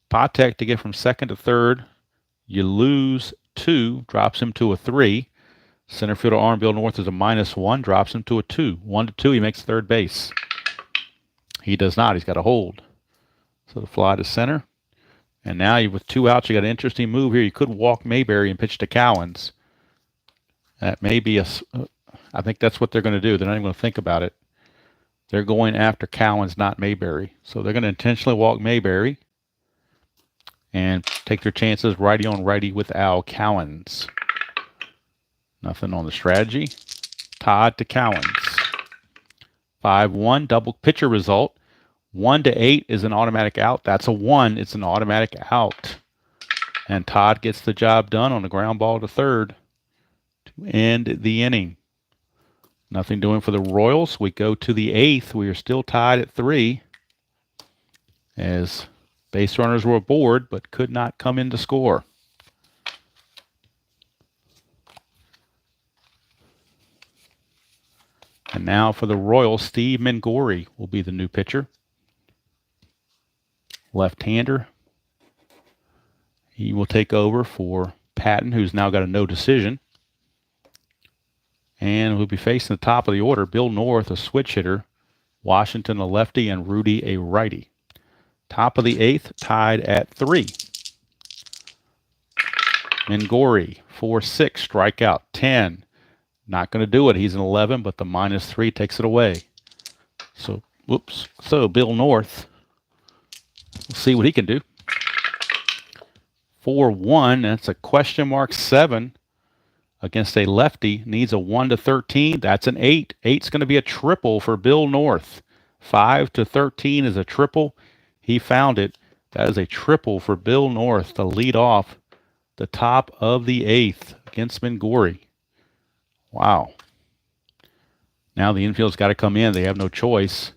Patek to get from second to third. You lose 2, drops him to a 3. Center fielder arm Bill North is a -1, drops him to a 2. 1-2, he makes third base. He does not. He's got a hold. So the fly to center. And now with 2 outs, you got an interesting move here. You could walk Mayberry and pitch to Cowens. That may be I think that's what they're going to do. They're not even going to think about it. They're going after Cowens, not Mayberry. So they're going to intentionally walk Mayberry and take their chances righty on righty with Al Cowens. Nothing on the strategy. Todd to Cowens. 5-1, double pitcher result. 1-8 is an automatic out. That's a 1. It's an automatic out. And Todd gets the job done on a ground ball to third to end the inning. Nothing doing for the Royals. We go to the 8th. We are still tied at 3 as base runners were aboard but could not come in to score. And now for the Royals, Steve Mengori will be the new pitcher. Left-hander. He will take over for Patton, who's now got a no decision. And we'll be facing the top of the order. Bill North, a switch hitter. Washington, a lefty, and Rudi, a righty. Top of the 8th, tied at 3. Mengori, 4-6, strikeout, 10. Not going to do it. He's an 11, but the -3 takes it away. So, whoops. So Bill North, we'll see what he can do. 4-1, that's a question mark 7 against a lefty. Needs a 1-13. That's an 8. 8's going to be a triple for Bill North. 5-13 is a triple. He found it. That is a triple for Bill North to lead off the top of the 8th against Mengori. Wow. Now the infield's got to come in. They have no choice.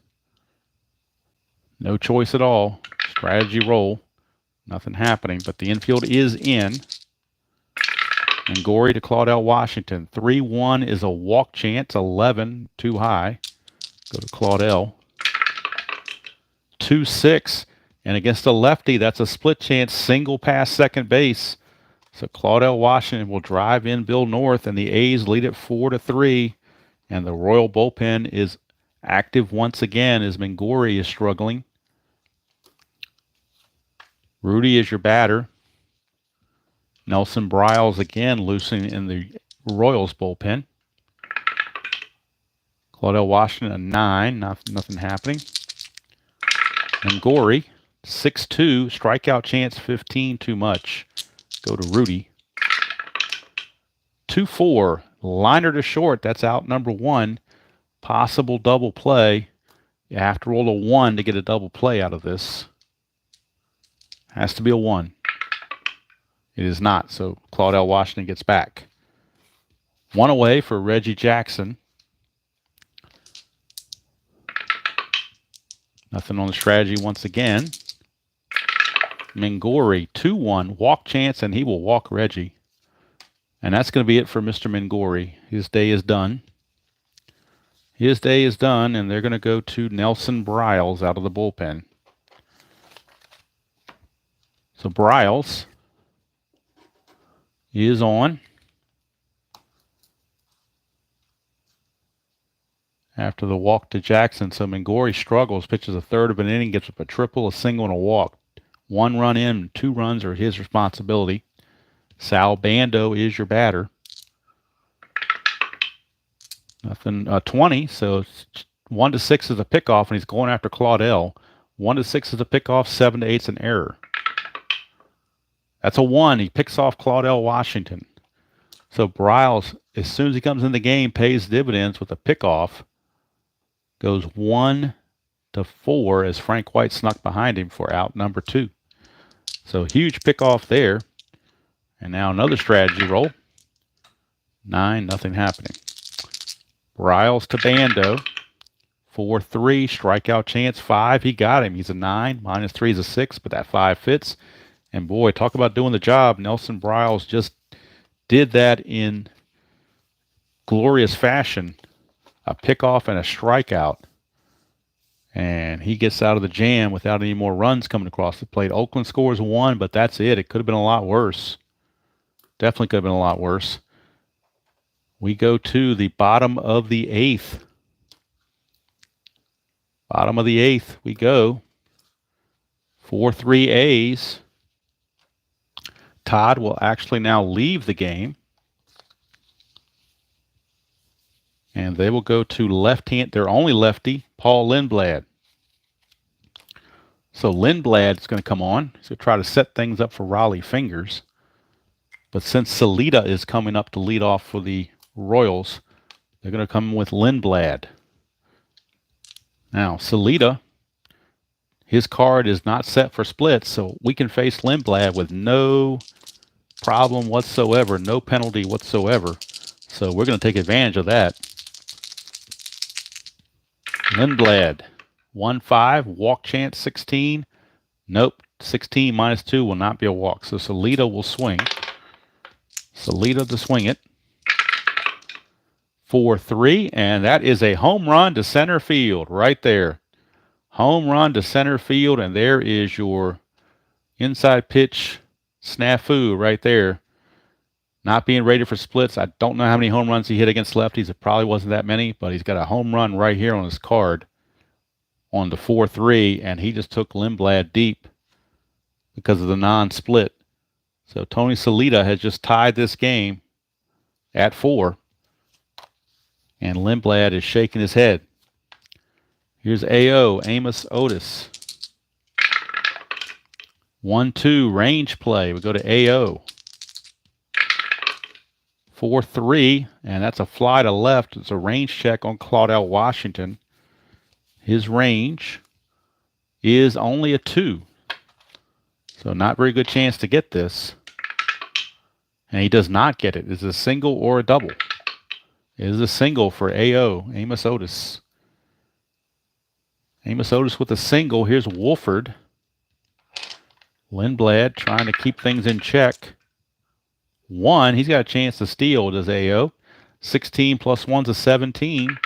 No choice at all. Strategy roll. Nothing happening, but the infield is in. Mengori to Claudell Washington. 3-1 is a walk chance. 11, too high. Go to Claudell. 2-6, and against a lefty, that's a split chance. Single past second base. So Claudell Washington will drive in Bill North, and the A's lead it 4-3. And the Royal bullpen is active once again as Mengori is struggling. Rudi is your batter. Nelson Bryles again loosening in the Royals bullpen. Claudell Washington, a 9. Nothing happening. And Gorey, 6-2. Strikeout chance, 15. Too much. Go to Rudy. 2-4. Liner to short. That's out number 1. Possible double play. You have to roll a 1 to get a double play out of this. Has to be a 1. It is not, so Claudell Washington gets back. 1 away for Reggie Jackson. Nothing on the strategy once again. Mingori, 2-1. Walk chance, and he will walk Reggie. And that's going to be it for Mr. Mingori. His day is done. His day is done, and they're going to go to Nelson Bryles out of the bullpen. So Bryles is on. After the walk to Jackson, so Mingori struggles, pitches a third of an inning, gets up a triple, a single, and a walk. 1 run in, 2 runs are his responsibility. Sal Bando is your batter. Nothing, 20, so 1-6 is a pickoff, and he's going after Claudell. 1-6 is a pickoff, 7-8 is an error. That's a 1. He picks off Claudell Washington. So Bryles, as soon as he comes in the game, pays dividends with a pickoff. Goes 1-4 as Frank White snuck behind him for out number 2. So huge pickoff there. And now another strategy roll. 9, nothing happening. Bryles to Bando. 4-3, strikeout chance, 5. He got him. He's a 9. -3 is a 6, but that 5 fits. And boy, talk about doing the job. Nelson Bryles just did that in glorious fashion. A pickoff and a strikeout. And he gets out of the jam without any more runs coming across the plate. Oakland scores 1, but that's it. It could have been a lot worse. Definitely could have been a lot worse. We go to the bottom of the 8th. Bottom of the 8th we go. 4-3 A's. Todd will actually now leave the game. And they will go to left-hand, their only lefty, Paul Lindblad. So Lindblad is going to come on. He's going to try to set things up for Raleigh Fingers. But since Salita is coming up to lead off for the Royals, they're going to come with Lindblad. Now, Salita, his card is not set for splits, so we can face Lindblad with no problem whatsoever, no penalty whatsoever. So we're going to take advantage of that. Lindblad, 1-5, walk chance 16. Nope, 16 -2 will not be a walk. So Salita will swing. Salita to swing it. 4-3, and that is a home run to center field right there. Home run to center field, and there is your inside pitch snafu right there. Not being rated for splits. I don't know how many home runs he hit against lefties. It probably wasn't that many, but he's got a home run right here on his card on the 4-3, and he just took Lindblad deep because of the non-split. So Tony Salita has just tied this game at 4, and Lindblad is shaking his head. Here's AO, Amos Otis. 1-2, range play. We go to AO. 4-3, and that's a fly to left. It's a range check on Claudell Washington. His range is only a 2. So not very good chance to get this. And he does not get it. It's a single or a double. It is a single for AO, Amos Otis. Amos Otis with a single. Here's Wolford. Lindblad trying to keep things in check. 1, he's got a chance to steal, does AO. 16 plus 1's a 17.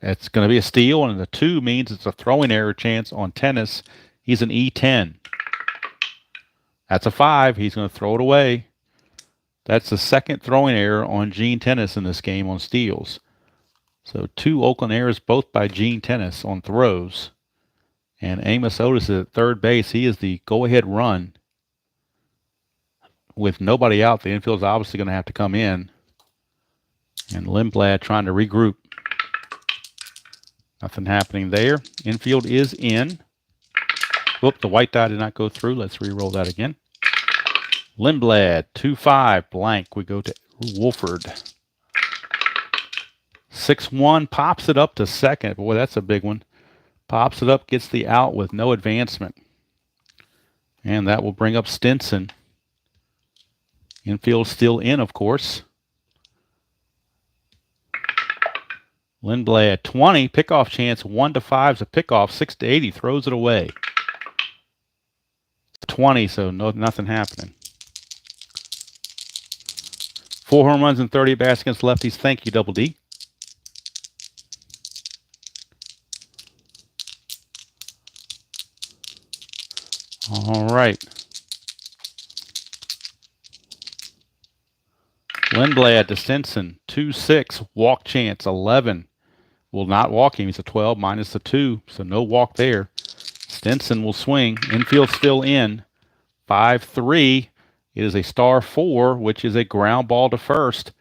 It's going to be a steal, and the 2 means it's a throwing error chance on Tennis. He's an E10. That's a 5. He's going to throw it away. That's the second throwing error on Gene Tennis in this game on steals. So 2 Oakland errors, both by Gene Tennis on throws. And Amos Otis is at third base. He is the go-ahead run. with nobody out, the infield's obviously going to have to come in. And Lindblad trying to regroup. Nothing happening there. Infield is in. Whoop, the white die did not go through. Let's re-roll that again. Lindblad, 2-5, blank. We go to Wolford. 6-1, pops it up to second. Boy, that's a big one. Pops it up, gets the out with no advancement. And that will bring up Stinson. Infield still in, of course. Lindblad, 20, pickoff chance, 1-5 is a pickoff, 6-8, he throws it away. 20, so nothing happening. 4 home runs and 30 bats against lefties. Thank you, Double D. All right. Lindblad to Stinson, 2-6, walk chance, 11. Will not walk him. He's a 12 minus the 2, so no walk there. Stinson will swing. Infield still in. 5-3. It is a star 4, which is a ground ball to first.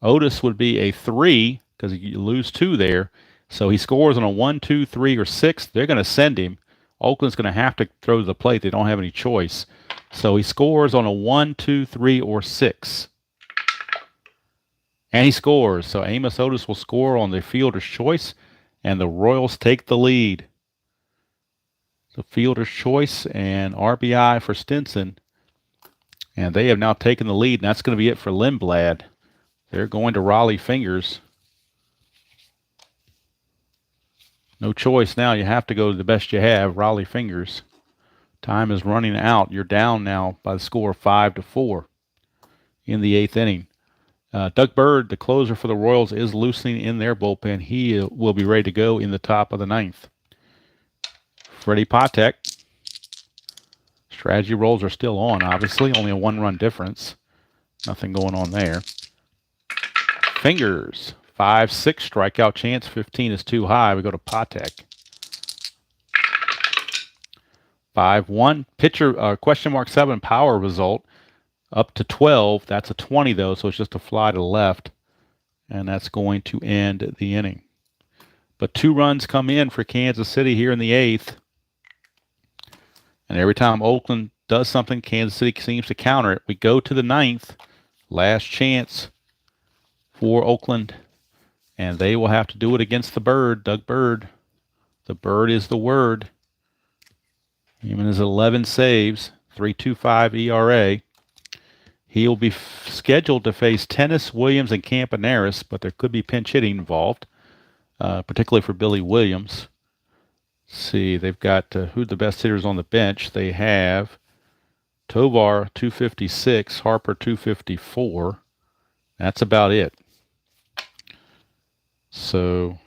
Otis would be a 3 because you lose 2 there. So he scores on a 1, 2, 3, or 6. They're going to send him. Oakland's going to have to throw to the plate. They don't have any choice. So he scores on a 1, 2, 3, or 6. And he scores. So Amos Otis will score on the fielder's choice, and the Royals take the lead. So fielder's choice and RBI for Stinson. And they have now taken the lead, and that's going to be it for Lindblad. They're going to Raleigh Fingers. No choice now. You have to go to the best you have, Raleigh Fingers. Time is running out. You're down now by the score of 5-4 in the 8th inning. Doug Bird, the closer for the Royals, is loosening in their bullpen. He will be ready to go in the top of the 9th. Freddie Patek. Strategy rolls are still on, obviously. Only a 1-run difference. Nothing going on there. Fingers. 5-6 strikeout chance. 15 is too high. We go to Patek. 5-1. Pitcher, question mark 7 power result. Up to 12. That's a 20, though, so it's just a fly to left. And that's going to end the inning. But 2 runs come in for Kansas City here in the 8th. And every time Oakland does something, Kansas City seems to counter it. We go to the 9th. Last chance for Oakland. And they will have to do it against the Bird, Doug Bird. The Bird is the word. Even his 11 saves, 3.25 ERA. He will be scheduled to face Tennis, Williams, and Campaneris, but there could be pinch hitting involved, particularly for Billy Williams. Let's see, they've got who the best hitters on the bench. They have Tovar, 256, Harper, 254. That's about it. So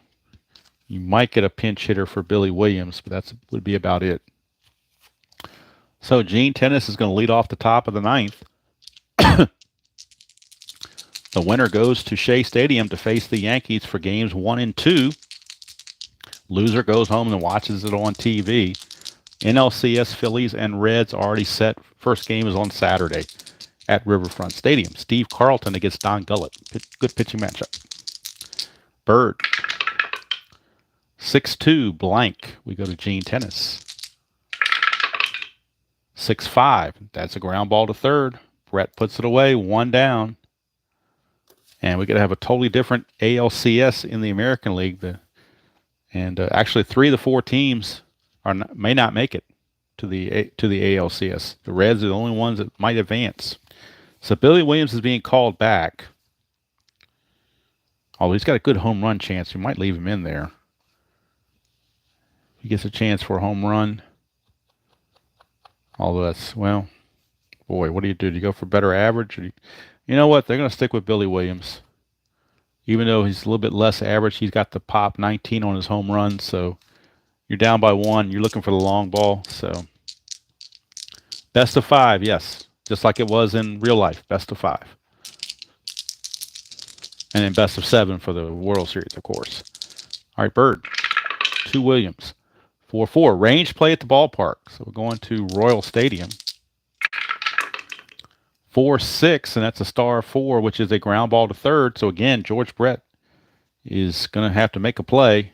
you might get a pinch hitter for Billy Williams, but that would be about it. So Gene Tennis is going to lead off the top of the 9th. The winner goes to Shea Stadium to face the Yankees for games 1 and 2. Loser goes home and watches it on TV. NLCS Phillies and Reds already set. First game is on Saturday at Riverfront Stadium. Steve Carlton against Don Gullett. Good pitching matchup. Bird. 6-2 blank. We go to Gene Tennis. 6-5. That's a ground ball to third. Brett puts it away. 1 down. And we're going to have a totally different ALCS in the American League. Actually, 3 of the 4 teams may not make it to the ALCS. The Reds are the only ones that might advance. So Billy Williams is being called back. Although he's got a good home run chance. You might leave him in there. He gets a chance for a home run. Although that's, well, boy, what do? Do you go for better average? Or you know what? They're going to stick with Billy Williams. Even though he's a little bit less average, he's got the pop 19 on his home run. So you're down by 1. You're looking for the long ball. So best of 5, yes. Just like it was in real life, best of 5. And then best of 7 for the World Series, of course. All right, Bird. 2 Williams. 4-4. Range play at the ballpark. So we're going to Royal Stadium. 4-6, and that's a star 4, which is a ground ball to third. So again, George Brett is going to have to make a play.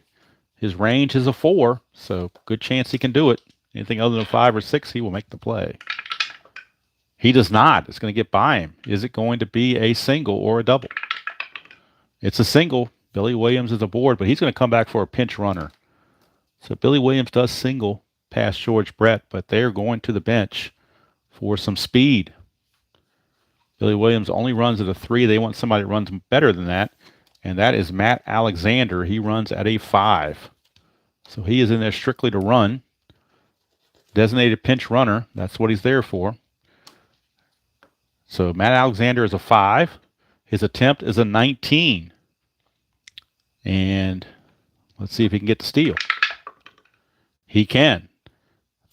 His range is a 4, so good chance he can do it. Anything other than 5 or 6, he will make the play. He does not. It's going to get by him. Is it going to be a single or a double? It's a single. Billy Williams is aboard, but he's going to come back for a pinch runner. So Billy Williams does single past George Brett, but they're going to the bench for some speed. Billy Williams only runs at a 3. They want somebody that runs better than that, and that is Matt Alexander. He runs at a 5. So he is in there strictly to run. Designated pinch runner. That's what he's there for. So Matt Alexander is a 5. His attempt is a 19. And let's see if he can get the steal. He can.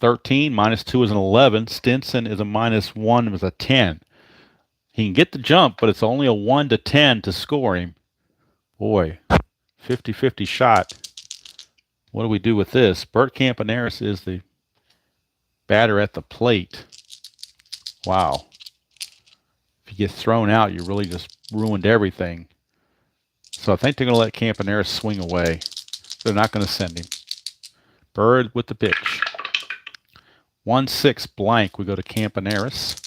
13 minus 2 is an 11. Stinson is a minus 1, is a 10. He can get the jump, but it's only a 1 to 10 to score him. Boy, 50-50 shot. What do we do with this? Bert Campaneris is the batter at the plate. Wow. If he gets thrown out, you really just ruined everything. So I think they're going to let Campaneris swing away. They're not going to send him. Bird with the pitch. 1-6 blank. We go to Campaneris.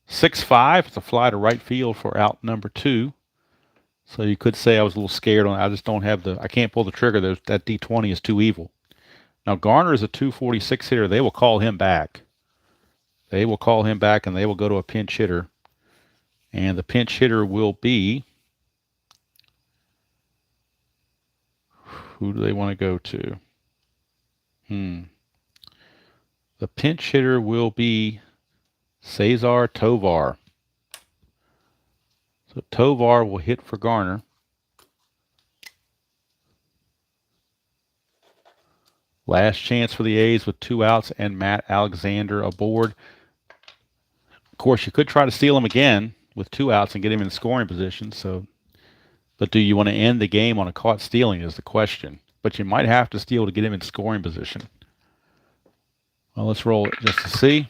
6-5. It's a fly to right field for out number 2. So you could say I was a little scared on. I just don't have I can't pull the trigger. That D20 is too evil. Now Garner is a 246 hitter. They will call him back. They will call him back, and they will go to a pinch hitter. And the pinch hitter will be, who do they want to go to? The pinch hitter will be Cesar Tovar. So Tovar will hit for Garner. Last chance for the A's with 2 outs and Matt Alexander aboard. Of course, you could try to steal him again with 2 outs and get him in scoring position. But do you want to end the game on a caught stealing is the question. But you might have to steal to get him in scoring position. Well, let's roll it just to see.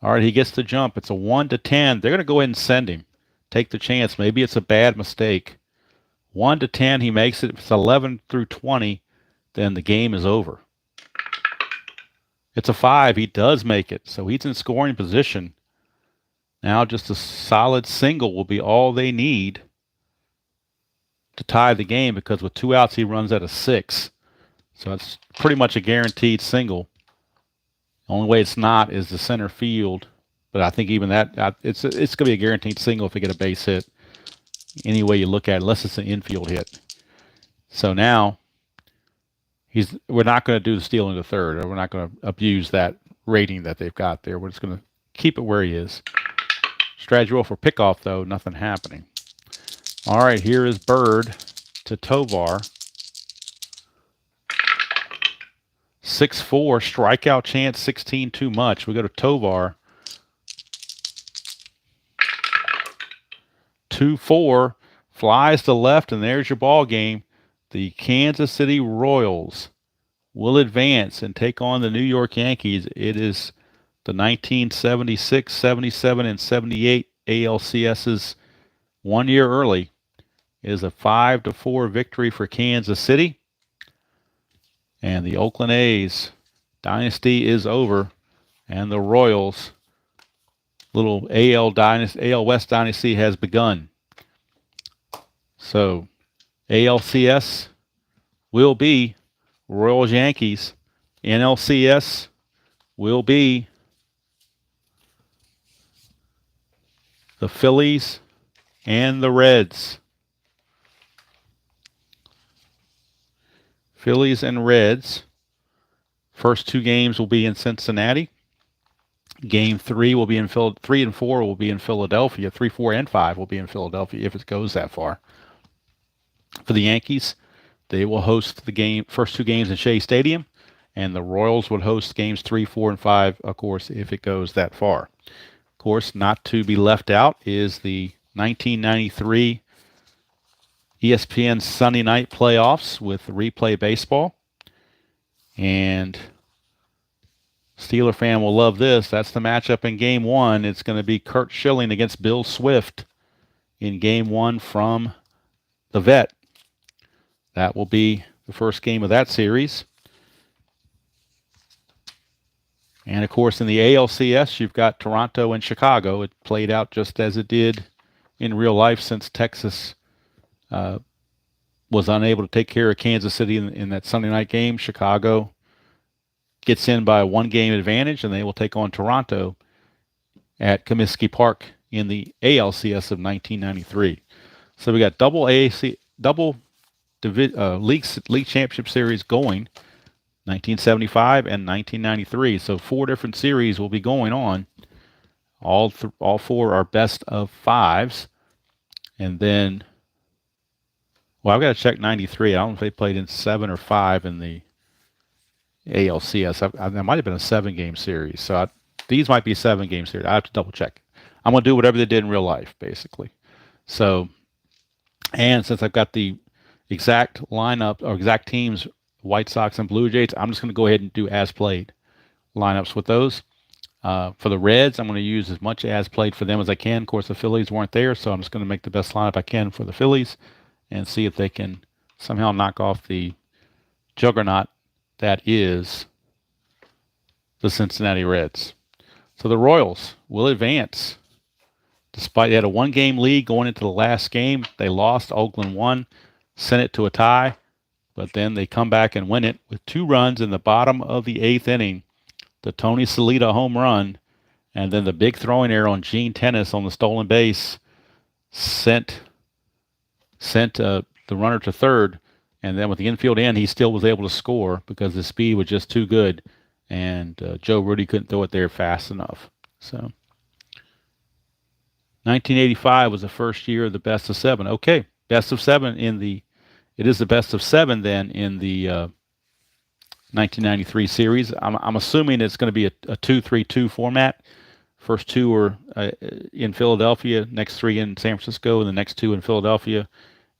All right, he gets the jump. It's a 1 to 10. They're going to go ahead and send him. Take the chance. Maybe it's a bad mistake. 1 to 10, he makes it. If it's 11 through 20, then the game is over. It's a 5. He does make it. So he's in scoring position. Now just a solid single will be all they need to tie the game, because with 2 outs, he runs at a 6. So it's pretty much a guaranteed single. The only way it's not is the center field. But I think even that, it's going to be a guaranteed single if they get a base hit. Any way you look at it, unless it's an infield hit. So now, we're not going to do the steal in the third. Or we're not going to abuse that rating that they've got there. We're just going to keep it where he is. Strategy roll for pickoff, though, nothing happening. All right, here is Bird to Tovar. 6-4, strikeout chance, 16 too much. We go to Tovar. 2-4, flies to left, and there's your ball game. The Kansas City Royals will advance and take on the New York Yankees. It is the 1976, 77, and 78 ALCS's 1 year early. It is a 5-4 victory for Kansas City. And the Oakland A's dynasty is over. And the Royals' little AL West dynasty has begun. So ALCS will be Royals Yankees. NLCS will be the Phillies and the Reds. Phillies and Reds. First 2 games will be in Cincinnati. Game 3 will be in 3 and 4 will be in Philadelphia. 3, 4, and 5 will be in Philadelphia if it goes that far. For the Yankees, they will host the first 2 games in Shea Stadium, and the Royals would host games 3, 4, and 5, of course, if it goes that far. Of course, not to be left out is the 1993 ESPN Sunday Night Playoffs with Replay Baseball. And Steeler fan will love this. That's the matchup in Game 1. It's going to be Kurt Schilling against Bill Swift in Game 1 from the Vet. That will be the first game of that series. And, of course, in the ALCS, you've got Toronto and Chicago. It played out just as it did in real life since Texas was unable to take care of Kansas City in that Sunday night game. Chicago gets in by a one-game advantage, and they will take on Toronto at Comiskey Park in the ALCS of 1993. So we got double league championship series going, 1975 and 1993. So 4 different series will be going on. All 4 are best of 5s, and then, well, I've got to check 93. I don't know if they played in 7 or 5 in the ALCS. That might have been a 7-game series. So these might be 7-game series. I have to double check. I'm going to do whatever they did in real life, basically. So, and since I've got the exact lineup or exact teams, White Sox and Blue Jays, I'm just going to go ahead and do as played lineups with those. For the Reds, I'm going to use as much as played for them as I can. Of course, the Phillies weren't there, so I'm just going to make the best lineup I can for the Phillies and see if they can somehow knock off the juggernaut that is the Cincinnati Reds. So the Royals will advance. Despite they had a 1-game lead going into the last game, they lost. Oakland won, sent it to a tie, but then they come back and win it with 2 runs in the bottom of the 8th inning. The Tony Salita home run, and then the big throwing error on Gene Tennis on the stolen base sent the runner to third, and then with the infield in, he still was able to score because the speed was just too good, and Joe Rudy couldn't throw it there fast enough. So 1985 was the first year of the best of 7. Okay, best of 7 it is the best of 7 then in the 1993 series. I'm assuming it's going to be a 2-3-2 format. First 2 are in Philadelphia, next 3 in San Francisco, and the next 2 in Philadelphia.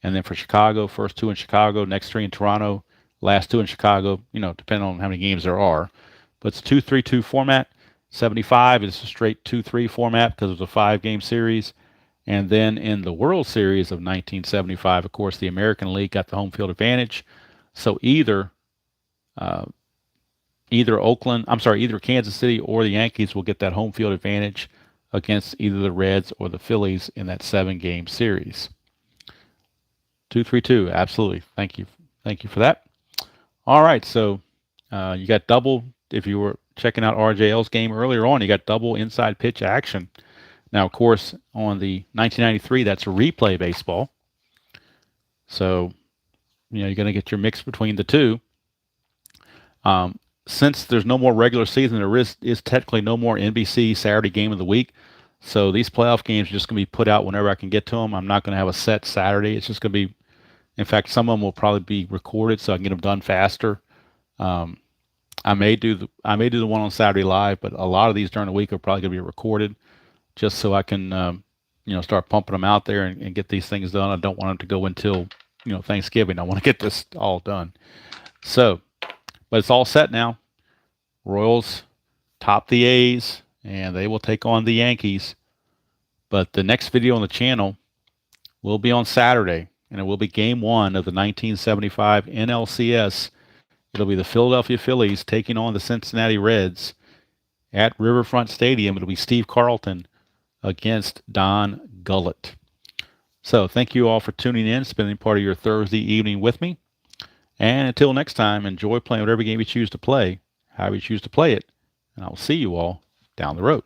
And then for Chicago, first 2 in Chicago, next 3 in Toronto, last 2 in Chicago, depending on how many games there are. But it's a 2-3-2 format. 75 is a straight 2-3 format because it was a 5-game series. And then in the World Series of 1975, of course, the American League got the home field advantage. So either Kansas City or the Yankees will get that home field advantage against either the Reds or the Phillies in that 7-game series. 2-3-2, absolutely. Thank you for that. All right, so you got double. If you were checking out RJL's game earlier on, you got double inside pitch action. Now, of course, on the 1993, that's replay baseball. So, you're going to get your mix between the two. Since there's no more regular season, there is technically no more NBC Saturday game of the week. So these playoff games are just going to be put out whenever I can get to them. I'm not going to have a set Saturday. It's just going to be, in fact, some of them will probably be recorded so I can get them done faster. I may do the one on Saturday live, but a lot of these during the week are probably going to be recorded, just so I can start pumping them out there and get these things done. I don't want them to go until Thanksgiving. I want to get this all done. So, but it's all set now. Royals top the A's, and they will take on the Yankees. But the next video on the channel will be on Saturday, and it will be Game 1 of the 1975 NLCS. It'll be the Philadelphia Phillies taking on the Cincinnati Reds at Riverfront Stadium. It'll be Steve Carlton against Don Gullett. So thank you all for tuning in, spending part of your Thursday evening with me. And until next time, enjoy playing whatever game you choose to play, however you choose to play it, and I'll see you all down the road.